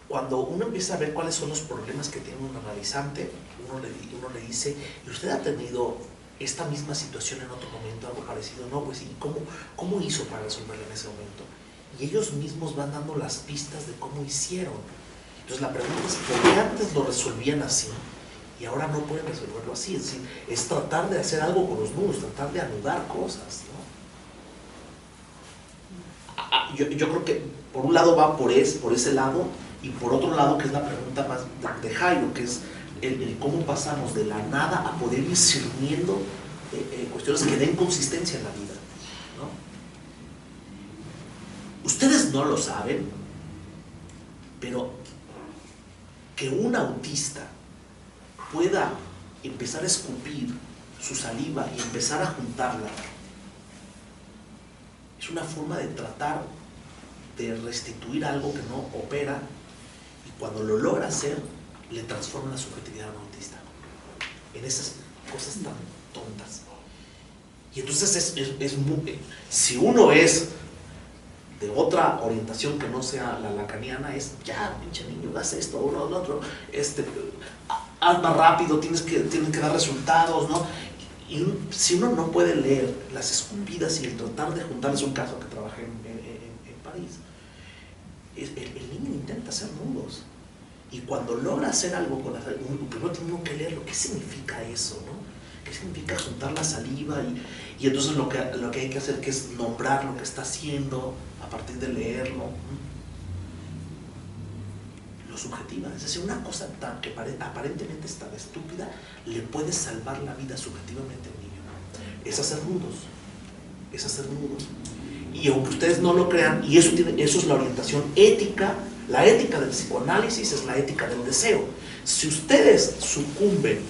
Cuando uno empieza a ver cuáles son los problemas que tiene un analizante, uno le dice, ¿y usted ha tenido esta misma situación en otro momento, algo parecido? No, pues, ¿y cómo hizo para resolverlo en ese momento? Y ellos mismos van dando las pistas de cómo hicieron. Entonces la pregunta es, ¿por qué antes lo resolvían así y ahora no pueden resolverlo así? Es decir, es tratar de hacer algo con los nudos, tratar de anudar cosas, ¿no? Yo creo que por un lado va por ese lado, y por otro lado, que es la pregunta más de Jairo, que es el cómo pasamos de la nada a poder ir sirviendo cuestiones que den consistencia en la vida, ¿no? Ustedes no lo saben, pero que un autista pueda empezar a escupir su saliva y empezar a juntarla es una forma de tratar de restituir algo que no opera, y cuando lo logra hacer le transforma la subjetividad a un autista en esas cosas tan tontas. Y entonces si uno es de otra orientación que no sea la lacaniana, es ya, pinche niño, haz esto, uno, lo otro, haz más rápido, tienes que dar resultados, ¿no? Y si uno no puede leer las escupidas y el tratar de juntar, es un caso que trabajé en París, el niño intenta hacer nudos, y cuando logra hacer algo con la saliva, primero tiene que leerlo. ¿Qué significa eso, no? ¿Qué significa juntar la saliva? Y entonces lo que hay que hacer, que es nombrar lo que está haciendo a partir de leerlo. Lo subjetiva, es decir, una cosa tan que aparentemente es tan estúpida, le puede salvar la vida subjetivamente a un niño. Es hacer nudos. Es hacer nudos. Y aunque ustedes no lo crean, y eso es la orientación ética, la ética del psicoanálisis es la ética del deseo. Si ustedes sucumben,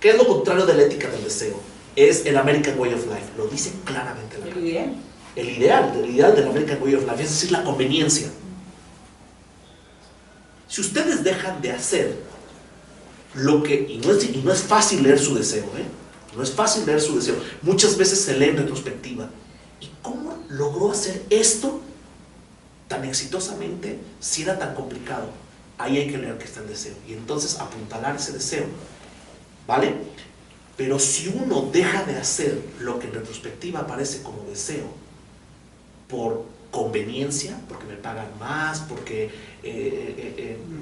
¿qué es lo contrario de la ética del deseo? Es el American Way of Life, lo dice claramente la ¿El ideal? El ideal del American Way of Life, es decir, la conveniencia. Si ustedes dejan de hacer lo que, y no es fácil leer su deseo, no es fácil leer su deseo, muchas veces se lee en retrospectiva. ¿Y cómo logró hacer esto tan exitosamente si era tan complicado? Ahí hay que leer que está el deseo, y entonces apuntalar ese deseo, ¿vale? Pero si uno deja de hacer lo que en retrospectiva aparece como deseo por conveniencia, porque me pagan más, porque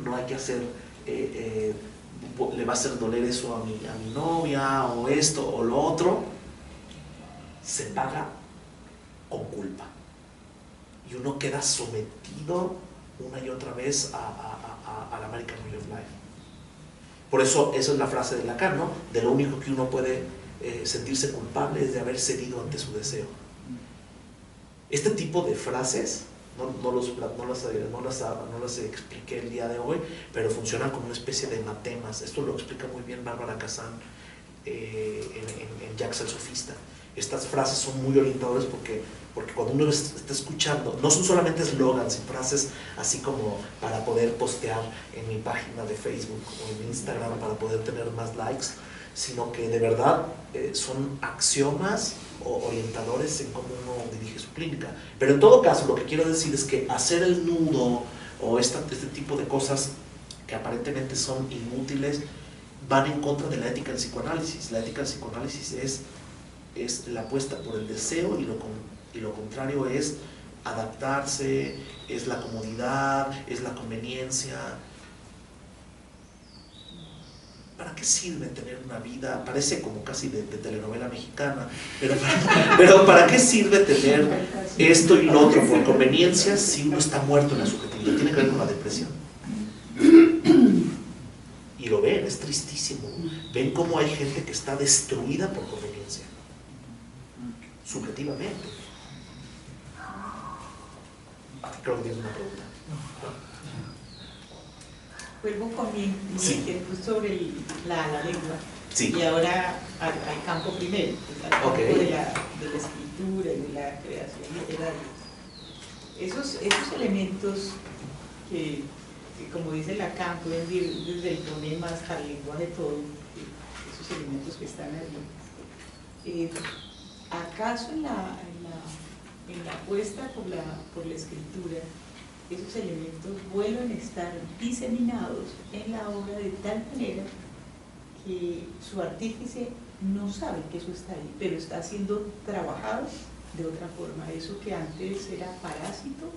no hay que hacer, le va a hacer doler eso a mi novia, o esto o lo otro, se paga con culpa, y uno queda sometido una y otra vez al American Way of Life. Por eso, esa es la frase de Lacan, ¿no? De lo único que uno puede sentirse culpable es de haber cedido ante su deseo. Este tipo de frases no las expliqué el día de hoy, pero funcionan como una especie de anatemas. Esto lo explica muy bien Bárbara Kazan en Jacques el Sofista. Estas frases son muy orientadoras porque cuando uno está escuchando, no son solamente eslogans y frases así como para poder postear en mi página de Facebook o en Instagram para poder tener más likes, sino que de verdad son axiomas o orientadores en cómo uno dirige su clínica. Pero en todo caso, lo que quiero decir es que hacer el nudo o este tipo de cosas que aparentemente son inútiles van en contra de la ética del psicoanálisis. La ética del psicoanálisis es la apuesta por el deseo, y lo contrario es adaptarse, es la comodidad, es la conveniencia. ¿Para qué sirve tener una vida? Parece como casi de telenovela mexicana, pero ¿para qué sirve tener esto y lo otro por conveniencia si uno está muerto en la subjetividad? Tiene que ver con la depresión. Y lo ven, es tristísimo. Ven cómo hay gente que está destruida por conveniencia, subjetivamente. Creo que tienes una pregunta. Vuelvo con mi inquietud sobre la lengua. Sí. Y ahora al campo primero, al campo de la escritura y de la creación literaria. Esos elementos que como dice Lacan, pueden ir desde el fonema hasta el lenguaje todo, esos elementos que están allí. ¿Acaso en la apuesta por la escritura, esos elementos vuelven a estar diseminados en la obra de tal manera que su artífice no sabe que eso está ahí, pero está siendo trabajado de otra forma? Eso que antes era parásito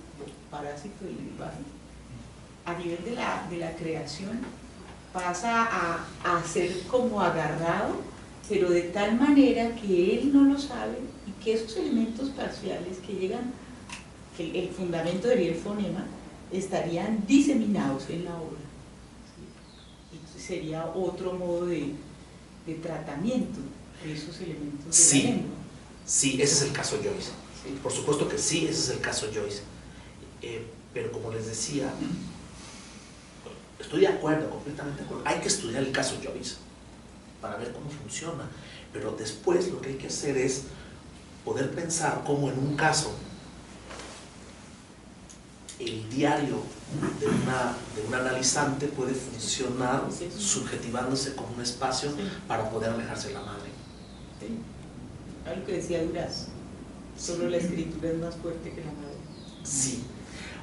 del lenguaje, a nivel de la creación pasa a ser como agarrado, pero de tal manera que él no lo sabe, y que esos elementos parciales que llegan, que el fundamento del fonema, estarían diseminados en la obra. ¿Sí? Entonces sería otro modo de tratamiento de esos elementos de Sí. la lengua. Sí, ese es el caso Joyce. Sí. Por supuesto que sí, ese es el caso Joyce. Pero como les decía, estoy de acuerdo, completamente de acuerdo. Hay que estudiar el caso Joyce para ver cómo funciona. Pero después lo que hay que hacer es poder pensar cómo en un caso el diario de un analizante puede funcionar Sí. subjetivándose como un espacio Sí. para poder alejarse de la madre. Sí. Algo que decía Duraz, solo la escritura es más fuerte que la madre. Sí.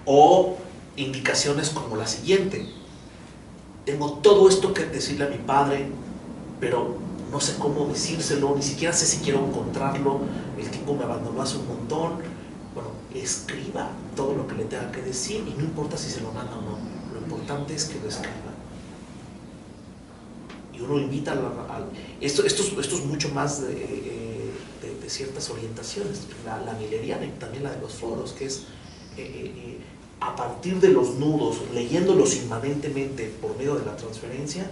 O indicaciones como la siguiente: tengo todo esto que decirle a mi padre, pero no sé cómo decírselo, ni siquiera sé si quiero encontrarlo, el tipo me abandonó hace un montón. Bueno, escriba todo lo que le tenga que decir y no importa si se lo manda o no, lo importante es que lo escriba. Y uno invita esto es mucho más de ciertas orientaciones, la milleriana y también la de los foros, que es a partir de los nudos, leyéndolos inmanentemente por medio de la transferencia,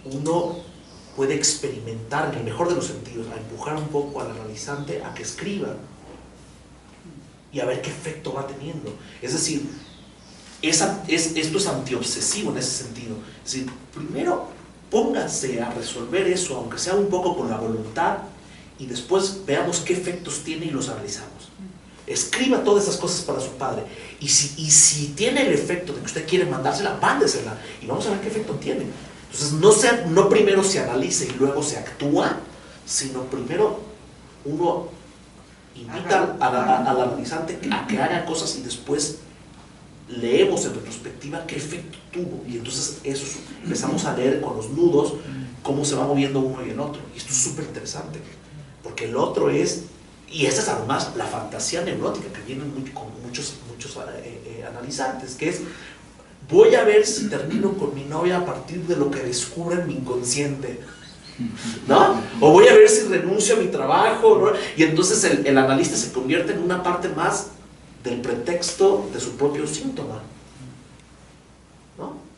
uno puede experimentar, en el mejor de los sentidos, a empujar un poco al analizante a que escriba y a ver qué efecto va teniendo. Es decir, esto es antiobsesivo en ese sentido. Es decir, primero pónganse a resolver eso, aunque sea un poco con la voluntad, y después veamos qué efectos tiene y los analizamos. Escriba todas esas cosas para su padre, y si tiene el efecto de que usted quiere mandársela, mándesela y vamos a ver qué efecto tiene. Entonces no primero se analiza y luego se actúa, sino primero uno invita al analizante a que haga cosas y después leemos en retrospectiva qué efecto tuvo, y entonces empezamos a leer con los nudos cómo se va moviendo uno y el otro, y esto es súper interesante porque el otro es, y esa es además la fantasía neurótica que viene con muchos analizantes, que es: voy a ver si termino con mi novia a partir de lo que descubra en mi inconsciente, ¿no? O voy a ver si renuncio a mi trabajo, ¿no? Y entonces el analista se convierte en una parte más del pretexto de su propio síntoma, ¿no?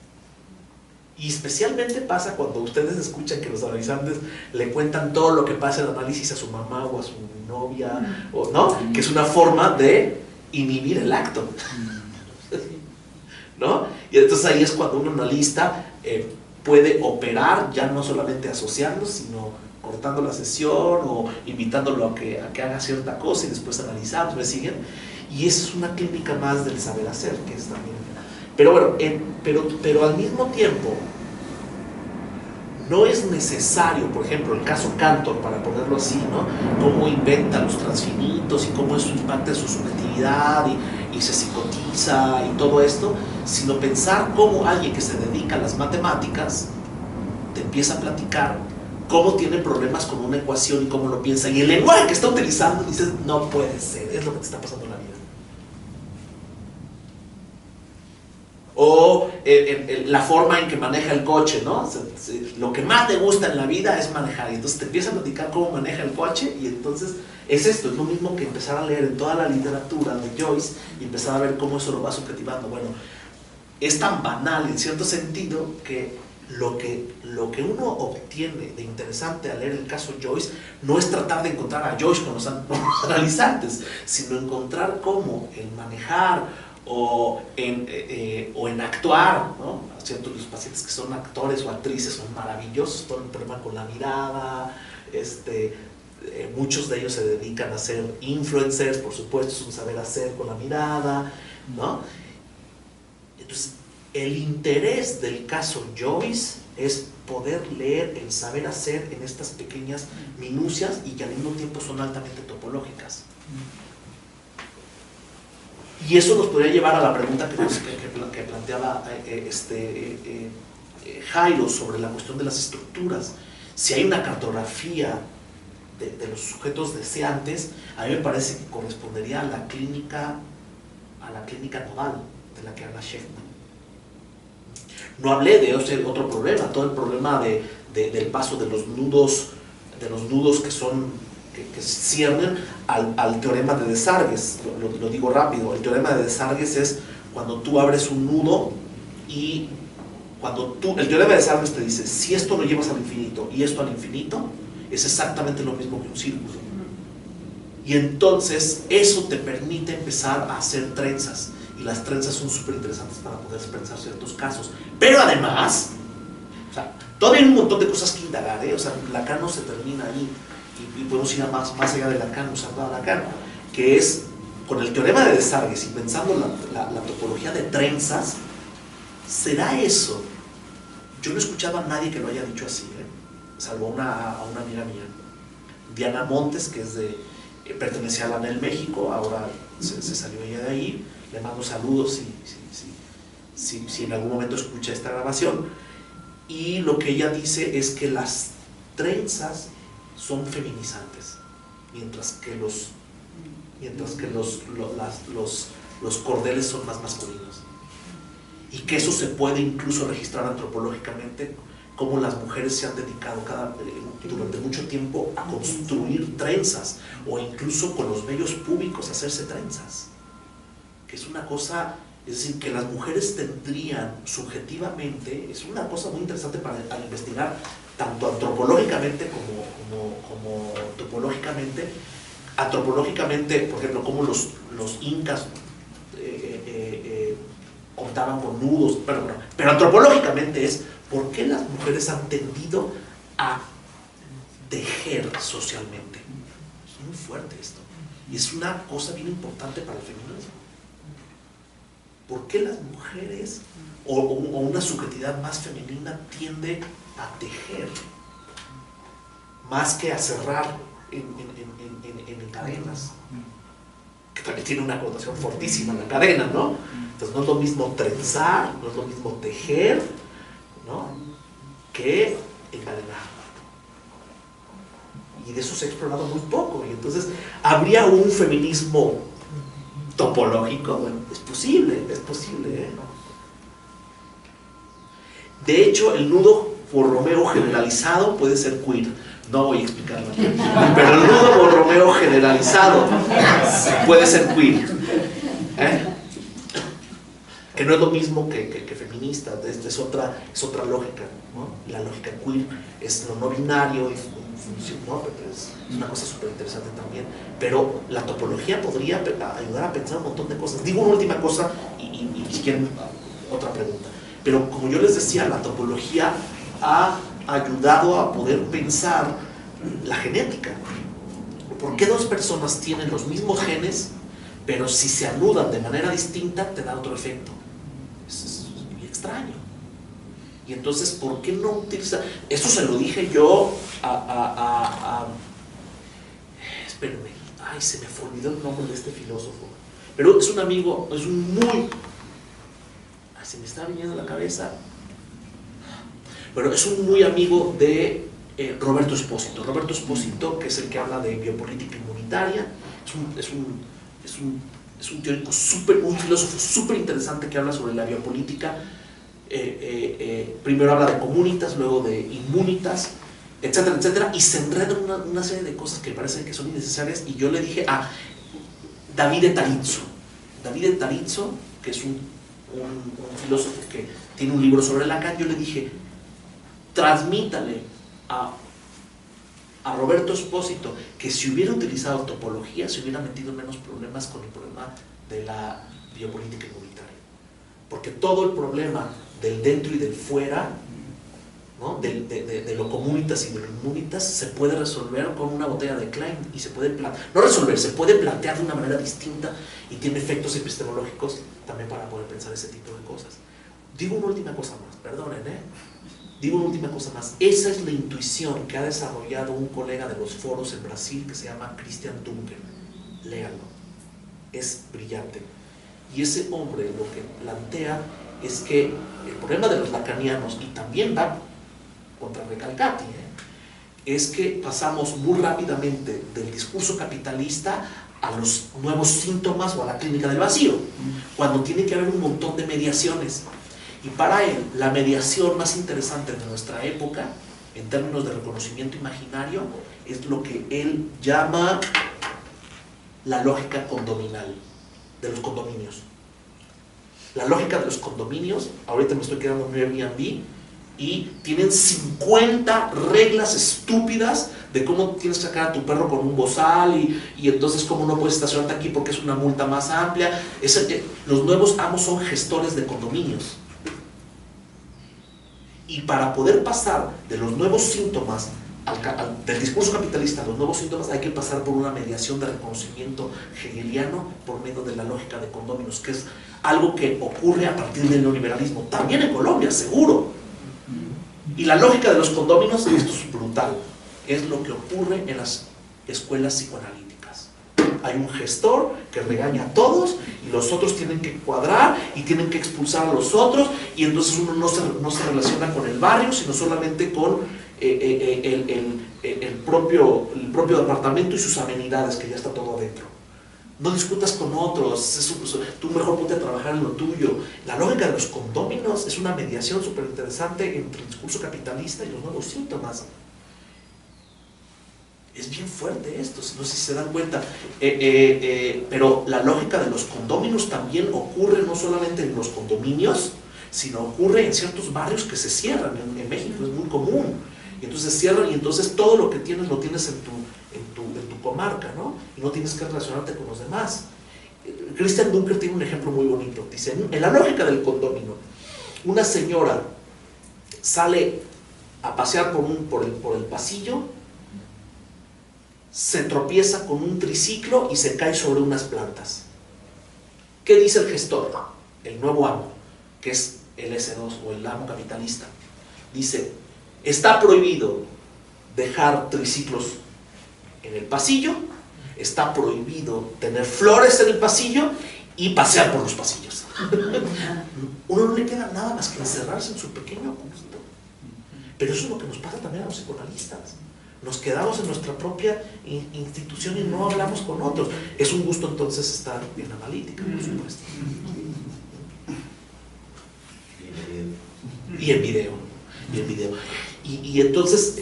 Y especialmente pasa cuando ustedes escuchan que los analizantes le cuentan todo lo que pasa en el análisis a su mamá o a su novia, o, ¿no? Que es una forma de inhibir el acto, ¿no? Y entonces ahí es cuando un analista puede operar, ya no solamente asociando, sino cortando la sesión o invitándolo a que haga cierta cosa y después analizamos, ¿me siguen? Y esa es una clínica más del saber hacer, que es también. Pero bueno, pero al mismo tiempo, no es necesario, por ejemplo, el caso Cantor, para ponerlo así, ¿no? Cómo inventa los transfinitos y cómo eso impacta en su subjetividad y se psicotiza y todo esto, sino pensar cómo alguien que se dedica a las matemáticas te empieza a platicar cómo tiene problemas con una ecuación y cómo lo piensa, y el lenguaje que está utilizando, dices, no puede ser, es lo que te está pasando en la vida. O la forma en que maneja el coche, ¿no? Lo que más te gusta en la vida es manejar, y entonces te empieza a platicar cómo maneja el coche, y entonces es esto, es lo mismo que empezar a leer en toda la literatura de Joyce y empezar a ver cómo eso lo va subjetivando. Bueno, es tan banal en cierto sentido que lo que uno obtiene de interesante al leer el caso Joyce no es tratar de encontrar a Joyce con los analizantes, sino encontrar cómo el manejar o en actuar, ¿no? ¿Cierto? Los pacientes que son actores o actrices son maravillosos, todo el problema con la mirada, muchos de ellos se dedican a ser influencers, por supuesto, es un saber hacer con la mirada, ¿no? Entonces, el interés del caso Joyce es poder leer el saber hacer en estas pequeñas minucias y que al mismo tiempo son altamente topológicas. Y eso nos podría llevar a la pregunta que planteaba Jairo sobre la cuestión de las estructuras. Si hay una cartografía de los sujetos deseantes, a mí me parece que correspondería a la clínica nodal de la que habla Shechtman. No hablé de ese otro problema, todo el problema del paso de los nudos que ciernen al teorema de Desargues. Lo digo rápido. El teorema de Desargues es cuando tú abres un nudo y Cuando el teorema de Desargues te dice, si esto lo llevas al infinito y esto al infinito, es exactamente lo mismo que un círculo. Y entonces eso te permite empezar a hacer trenzas. Y las trenzas son súper interesantes para poder pensar ciertos casos. Pero además, o sea, todavía hay un montón de cosas que indagar, ¿eh? O sea, Lacan no se termina ahí. Y podemos ir más allá de Lacan, usando a Lacan, que es, con el teorema de Desargues y pensando la topología de trenzas, ¿será eso? Yo no he escuchado a nadie que lo haya dicho así, salvo a una amiga mía, Diana Montes, que es pertenecía a la ANEL México, ahora se salió ella de ahí, le mando saludos si en algún momento escucha esta grabación. Y lo que ella dice es que las trenzas son feminizantes, mientras que los cordeles son más masculinos. Y que eso se puede incluso registrar antropológicamente, como las mujeres se han dedicado durante mucho tiempo a construir trenzas, o incluso con los vellos púbicos a hacerse trenzas. Que es una cosa, es decir, que las mujeres tendrían subjetivamente, es una cosa muy interesante para investigar, tanto antropológicamente como topológicamente. Antropológicamente, por ejemplo, como los incas contaban con nudos, pero antropológicamente es por qué las mujeres han tendido a tejer socialmente. Es muy fuerte esto, y es una cosa bien importante para el feminismo. ¿Por qué las mujeres o una subjetividad más femenina tiende a tejer más que a cerrar en cadenas? Que también tiene una connotación fortísima la cadena, ¿no? Entonces no es lo mismo trenzar, no es lo mismo tejer, ¿no?, que encadenar. Y de eso se ha explorado muy poco. Y entonces, ¿habría un feminismo topológico? Bueno, es posible, ¿eh? De hecho, el nudo Borromeo generalizado puede ser queer. No voy a explicarlo aquí. Pero el nudo Borromeo generalizado puede ser queer. Que no es lo mismo que feminista. Es otra lógica, ¿no? La lógica queer es lo no binario, ¿no? Es una cosa súper interesante también. Pero la topología podría ayudar a pensar un montón de cosas. Digo una última cosa y si quieren otra pregunta. Pero como yo les decía, la topología ha ayudado a poder pensar la genética. ¿Por qué dos personas tienen los mismos genes, pero si se anudan de manera distinta te da otro efecto? Es muy extraño. Y entonces, ¿por qué no utilizar? Eso se lo dije yo espérenme, ay, se me olvidó el nombre de este filósofo, pero es un amigo, es un muy... se me está viniendo a la cabeza. Bueno, es un muy amigo de Roberto Espósito. Roberto Espósito, que es el que habla de biopolítica inmunitaria, es un teórico un filósofo súper interesante que habla sobre la biopolítica. Primero habla de comunitas, luego de inmunitas, etcétera, etcétera, y se enreda en una serie de cosas que parecen que son innecesarias. Y yo le dije a Davide Tarizzo, que es un filósofo que tiene un libro sobre Lacan, yo le dije, transmítale a Roberto Espósito que si hubiera utilizado topología se hubiera metido en menos problemas con el problema de la biopolítica inmunitaria, porque todo el problema del dentro y del fuera, ¿no?, de lo comunitas y de lo inmunitas se puede resolver con una botella de Klein, y se puede se puede plantear de una manera distinta y tiene efectos epistemológicos también para poder pensar ese tipo de cosas. Digo una última cosa más, perdonen, digo una última cosa más. Esa es la intuición que ha desarrollado un colega de los foros en Brasil que se llama Christian Dunker. Léanlo, es brillante. Y ese hombre lo que plantea es que el problema de los lacanianos, y también va contra Recalcati, es que pasamos muy rápidamente del discurso capitalista a los nuevos síntomas o a la clínica del vacío, cuando tiene que haber un montón de mediaciones. Y para él, la mediación más interesante de nuestra época, en términos de reconocimiento imaginario, es lo que él llama la lógica condominal, de los condominios. La lógica de los condominios, ahorita me estoy quedando en un Airbnb, y tienen 50 reglas estúpidas de cómo tienes que sacar a tu perro con un bozal y entonces cómo no puedes estacionarte aquí porque es una multa más amplia. Los nuevos amos son gestores de condominios. Y para poder pasar de los nuevos síntomas del discurso capitalista a los nuevos síntomas, hay que pasar por una mediación de reconocimiento hegeliano por medio de la lógica de condóminos, que es algo que ocurre a partir del neoliberalismo, también en Colombia, seguro. Y la lógica de los condóminos, esto es brutal, es lo que ocurre en las escuelas psicoanalíticas. Hay un gestor que regaña a todos y los otros tienen que cuadrar y tienen que expulsar a los otros, y entonces uno no se relaciona con el barrio, sino solamente con el propio departamento y sus amenidades, que ya está todo adentro. No discutas con otros, tú mejor ponte a trabajar en lo tuyo. La lógica de los condóminos es una mediación súper interesante entre el discurso capitalista y los nuevos síntomas. Es bien fuerte esto, no sé si se dan cuenta, pero la lógica de los condóminos también ocurre no solamente en los condominios, sino ocurre en ciertos barrios que se cierran. En México es muy común, y entonces cierran, y entonces todo lo que tienes lo tienes en tu comarca, ¿no? Y no tienes que relacionarte con los demás. Christian Dunker tiene un ejemplo muy bonito. Dice, en la lógica del condomino, una señora sale a pasear por el pasillo, se tropieza con un triciclo y se cae sobre unas plantas. ¿Qué dice el gestor? El nuevo amo, que es el S2 o el amo capitalista. Dice, está prohibido dejar triciclos en el pasillo, está prohibido tener flores en el pasillo y pasear por los pasillos. Uno no le queda nada más que encerrarse en su pequeño gusto. Pero eso es lo que nos pasa también a los psicoanalistas. Nos quedamos en nuestra propia institución y no hablamos con otros. Es un gusto entonces estar en analítica, por supuesto. Y en video. Y entonces,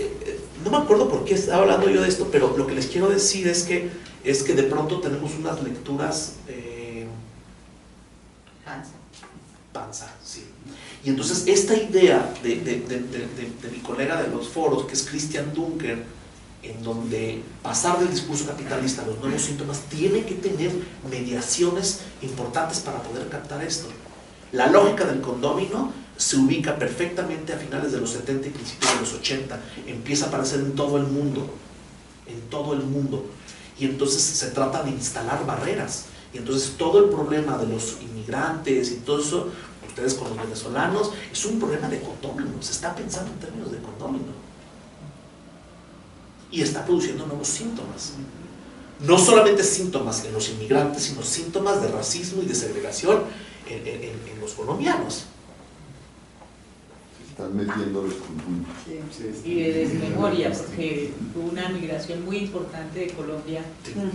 no me acuerdo por qué estaba hablando yo de esto, pero lo que les quiero decir es que de pronto tenemos unas lecturas panza, sí. Y entonces esta idea de mi colega de los foros, que es Christian Dunker, en donde pasar del discurso capitalista a los nuevos síntomas tiene que tener mediaciones importantes para poder captar esto. La lógica del condómino se ubica perfectamente a finales de los 70 y principios de los 80, empieza a aparecer en todo el mundo, y entonces se trata de instalar barreras, y entonces todo el problema de los inmigrantes y todo eso, ustedes con los venezolanos, es un problema de condómino, se está pensando en términos de condómino, y está produciendo nuevos síntomas. No solamente síntomas en los inmigrantes, sino síntomas de racismo y de segregación en los colombianos. Están metiéndolos con puntos. Sí. Y de desmemoria, porque hubo una migración muy importante de Colombia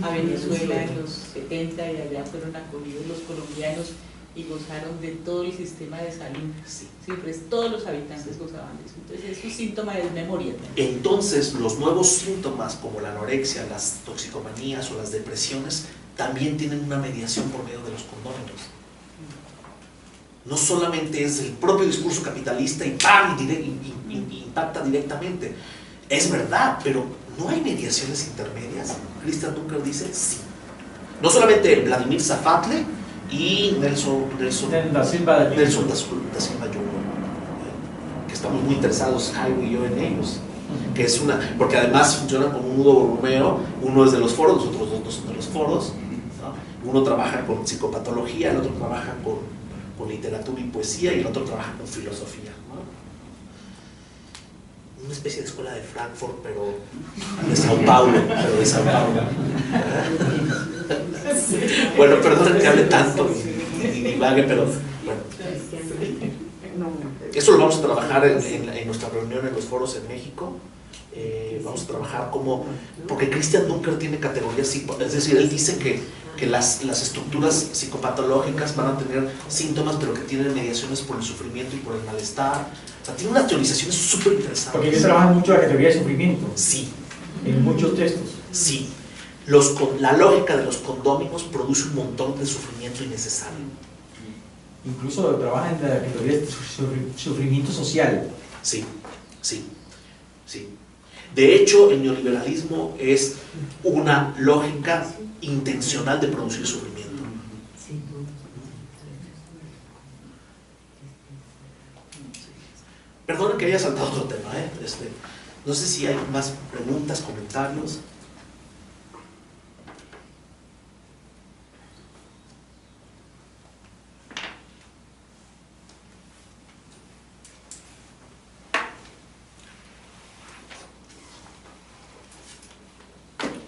a Venezuela en los 70, y allá fueron acogidos los colombianos y gozaron de todo el sistema de salud. Siempre todos los habitantes gozaban de eso. Entonces es un síntoma de desmemoria también. Entonces los nuevos síntomas como la anorexia, las toxicomanías o las depresiones también tienen una mediación por medio de los condóminos. No solamente es el propio discurso capitalista y ¡pam! Y impacta directamente. Es verdad, pero ¿no hay mediaciones intermedias? Christian Dunker dice sí. No solamente Vladimir Zafatle y Nelson da Silva Jr., que estamos muy interesados, Jairo y yo, en ellos. Que es porque además funciona como un nudo borromeo. Uno es de los foros, los otros dos son de los foros, ¿no? Uno trabaja con psicopatología, el otro trabaja con literatura y poesía, y el otro trabaja con filosofía, ¿no? Una especie de escuela de Frankfurt, pero de Sao Paulo, Bueno, perdón que hable tanto y divague, pero bueno. Eso lo vamos a trabajar en nuestra reunión en los foros en México. Vamos a trabajar porque Christian Dunker tiene categorías, es decir, él dice que las estructuras psicopatológicas van a tener síntomas, pero que tienen mediaciones por el sufrimiento y por el malestar. O sea, tiene unas teorizaciones súper interesantes. Porque ellos trabajan mucho la categoría de sufrimiento. Sí. En muchos textos. Sí. La lógica de los condóminos produce un montón de sufrimiento innecesario. incluso trabaja en la teoría del sufrimiento social. Sí, sí, sí. De hecho, el neoliberalismo es una lógica intencional de producir sufrimiento. Perdón que haya saltado otro tema, ¿eh? No sé si hay más preguntas, comentarios.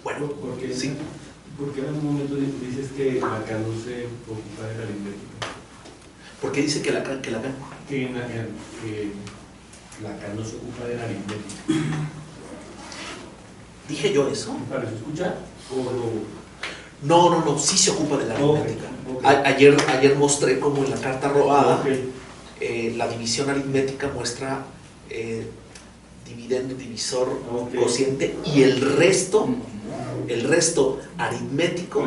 Bueno, Porque sí. Porque en algún momento dices que Lacan no se ocupa de la aritmética. ¿Por qué dice que Lacan? Que Lacan no se ocupa de la aritmética. ¿Dije yo eso? ¿Para escuchar? No, sí se ocupa de la aritmética. Okay. Ayer mostré cómo en la carta robada Okay. la división aritmética muestra dividendo, divisor, Okay. cociente, y el resto aritmético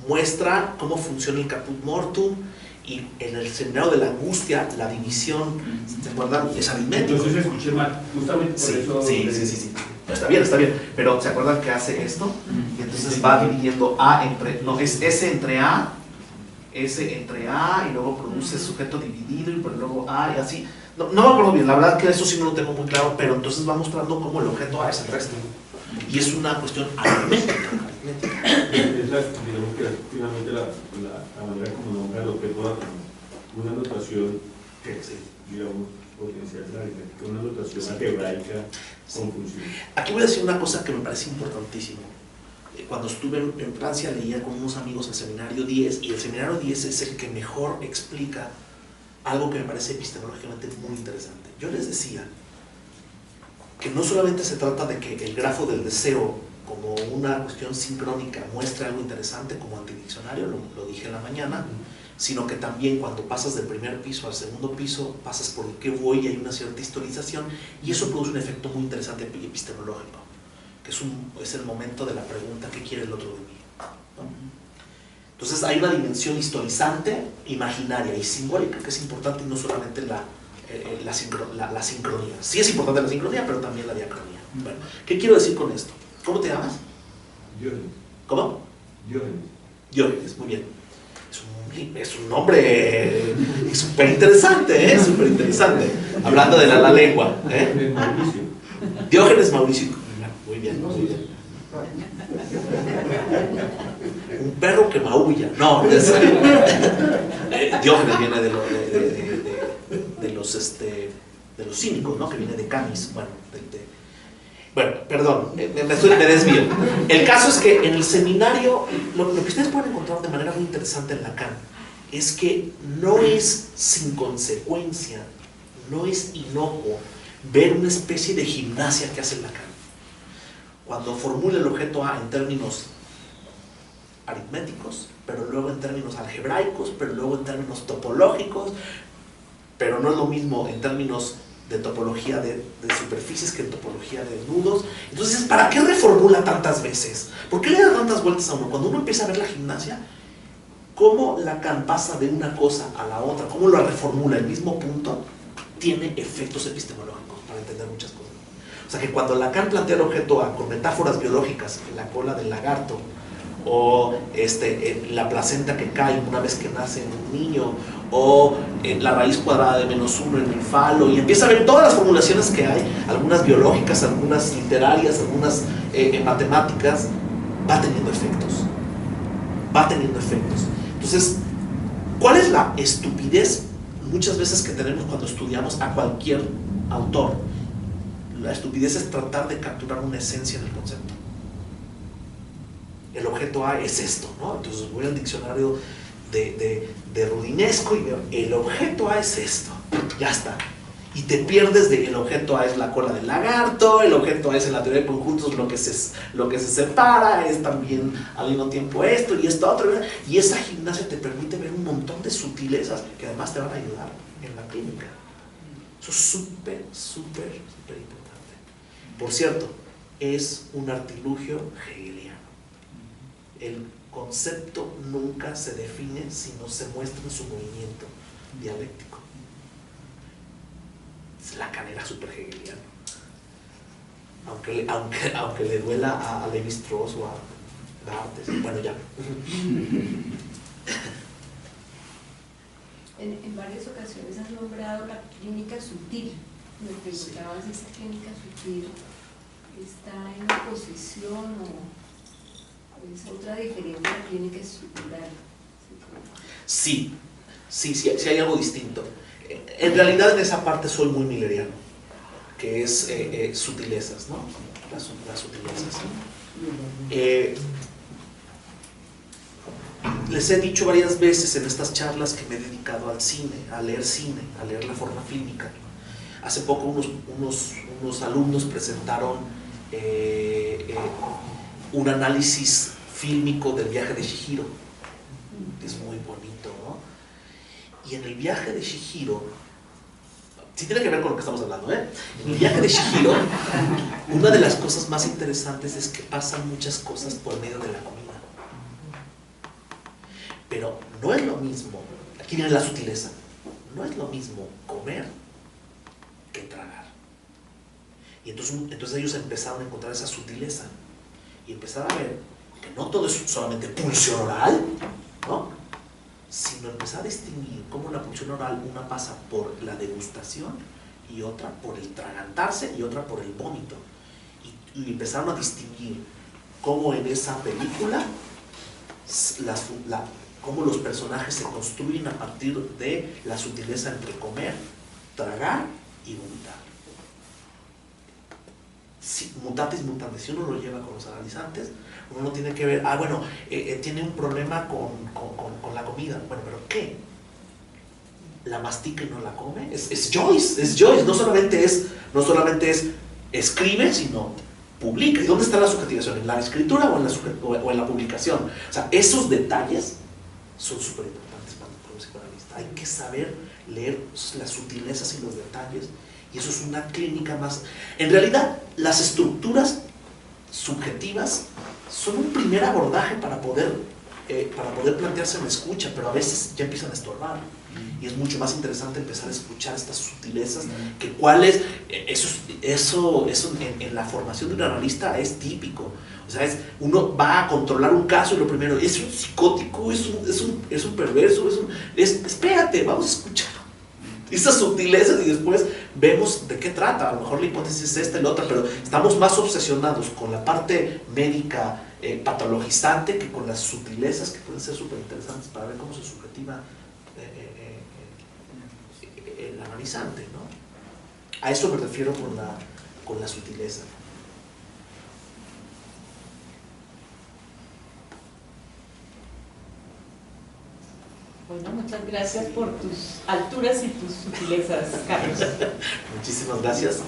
muestra cómo funciona el caput mortum, y en el seminario de la angustia la división, ¿se acuerdan? Es aritmético. Entonces escuché mal, justamente por eso. Sí. Está bien, pero ¿se acuerdan que hace esto? Y entonces va dividiendo A entre, no, es S entre A, S entre A, y luego produce sujeto dividido, y luego A, y así. No me acuerdo bien, la verdad que eso sí no lo tengo muy claro, pero entonces va mostrando cómo el objeto A es el resto. Y es una cuestión aritmética. Es digamos que finalmente la manera como nombra el objeto A como una notación que digamos, potencial de la aritmética, una notación algebraica con función. Aquí voy a decir una cosa que me parece importantísima. Cuando estuve en Francia leía con unos amigos el seminario 10, y el seminario 10 es el que mejor explica algo que me parece epistemológicamente muy interesante. Yo les decía que no solamente se trata de que el grafo del deseo como una cuestión sincrónica muestre algo interesante como antidiccionario, lo dije en la mañana, sino que también cuando pasas del primer piso al segundo piso, pasas por el que voy y hay una cierta historización, y eso produce un efecto muy interesante epistemológico, que es el momento de la pregunta: ¿qué quiere el otro de mí? ¿No? Entonces hay una dimensión historizante, imaginaria y simbólica que es importante, y no solamente la sincronía. Sí es importante la sincronía, pero también la diacronía. Bueno, ¿qué quiero decir con esto? ¿Cómo te llamas? Diógenes. ¿Cómo? Diógenes. Diógenes, muy bien. Es un nombre súper interesante, ¿eh? Súper interesante. Hablando de la lengua. Mauricio. Diógenes Mauricio. Muy bien, muy bien. Un perro que maulla. No, Diógenes viene de los cínicos, ¿no? Que viene de Camis. Bueno, perdón, me desvío. El caso es que en el seminario, lo que ustedes pueden encontrar de manera muy interesante en Lacan es que no es sin consecuencia, no es inocuo ver una especie de gimnasia que hace Lacan. Cuando formula el objeto A en términos aritméticos, pero luego en términos algebraicos, pero luego en términos topológicos, pero no es lo mismo en términos de topología de superficies que en topología de nudos. Entonces, ¿para qué reformula tantas veces? ¿Por qué le da tantas vueltas a uno? Cuando uno empieza a ver la gimnasia, cómo Lacan pasa de una cosa a la otra, cómo lo reformula el mismo punto, tiene efectos epistemológicos para entender muchas cosas. O sea que cuando Lacan plantea el objeto A con metáforas biológicas, en la cola del lagarto, o la placenta que cae una vez que nace un niño, o la raíz cuadrada de -1 en el falo, y empieza a ver todas las formulaciones que hay, algunas biológicas, algunas literarias, algunas matemáticas, va teniendo efectos. Entonces, ¿cuál es la estupidez muchas veces que tenemos cuando estudiamos a cualquier autor? La estupidez es tratar de capturar una esencia en el concepto. El objeto A es esto, ¿no? Entonces voy al diccionario de Rudinesco y veo, el objeto A es esto, ya está. Y te pierdes de que el objeto A es la cola del lagarto, el objeto A es en la teoría de conjuntos lo que se separa, es también al mismo tiempo esto y esto otro, y esa gimnasia te permite ver un montón de sutilezas que además te van a ayudar en la clínica. Eso es súper importante. Por cierto, es un artilugio hegeliano. El concepto nunca se define si no se muestra en su movimiento. dialéctico. Es Lacan súper hegeliano. Aunque le duela a Levi-Strauss o a Barthes. Bueno, ya. En varias ocasiones has nombrado la clínica sutil. Me preguntaba si esa clínica sutil está en oposición o es otra diferente a la clínica estructural. Sí hay algo distinto. En realidad en esa parte soy muy milleriano, que es sutilezas, ¿no? Las sutilezas. Les he dicho varias veces en estas charlas que me he dedicado al cine, a leer la forma fílmica. Hace poco unos alumnos presentaron un análisis fílmico del viaje de Chihiro. Es muy bonito, ¿no? Y en el viaje de Chihiro, sí tiene que ver con lo que estamos hablando, ¿eh? En el viaje de Chihiro, una de las cosas más interesantes es que pasan muchas cosas por medio de la comida. Pero no es lo mismo, aquí viene la sutileza, no es lo mismo comer que tragar. Y entonces ellos empezaron a encontrar esa sutileza y empezaron a ver que no todo es solamente pulsión oral, ¿no? Sino empezar a distinguir cómo la pulsión oral, una pasa por la degustación y otra por el tragantarse y otra por el vómito. Y empezaron a distinguir cómo en esa película cómo los personajes se construyen a partir de la sutileza entre comer, tragar y vomitar. Si, mutatis mutandis, si uno lo lleva con los analizantes, uno no tiene que ver, tiene un problema con la comida. Bueno, ¿pero qué? ¿La mastica y no la come? Es Joyce, no solamente es escribe, sino publica. ¿Y dónde está la subjetivación? ¿En la escritura o en la publicación? O sea, esos detalles son súper importantes para un psicoanalista. Hay que saber leer las sutilezas y los detalles, y eso es una clínica más. En realidad, las estructuras subjetivas son un primer abordaje para poder plantearse una escucha, pero a veces ya empiezan a estorbar. Y es mucho más interesante empezar a escuchar estas sutilezas, que cuáles, eso en la formación de un analista es típico. O sea, uno va a controlar un caso y lo primero, es un psicótico, es un perverso, espérate, vamos a escuchar esas sutilezas y después vemos de qué trata. A lo mejor la hipótesis es esta y la otra, pero estamos más obsesionados con la parte médica patologizante que con las sutilezas, que pueden ser súper interesantes para ver cómo se subjetiva el analizante, ¿no? A eso me refiero con la sutileza. Bueno, muchas gracias por tus alturas y tus sutilezas, Carlos. Muchísimas gracias.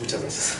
Muchas gracias.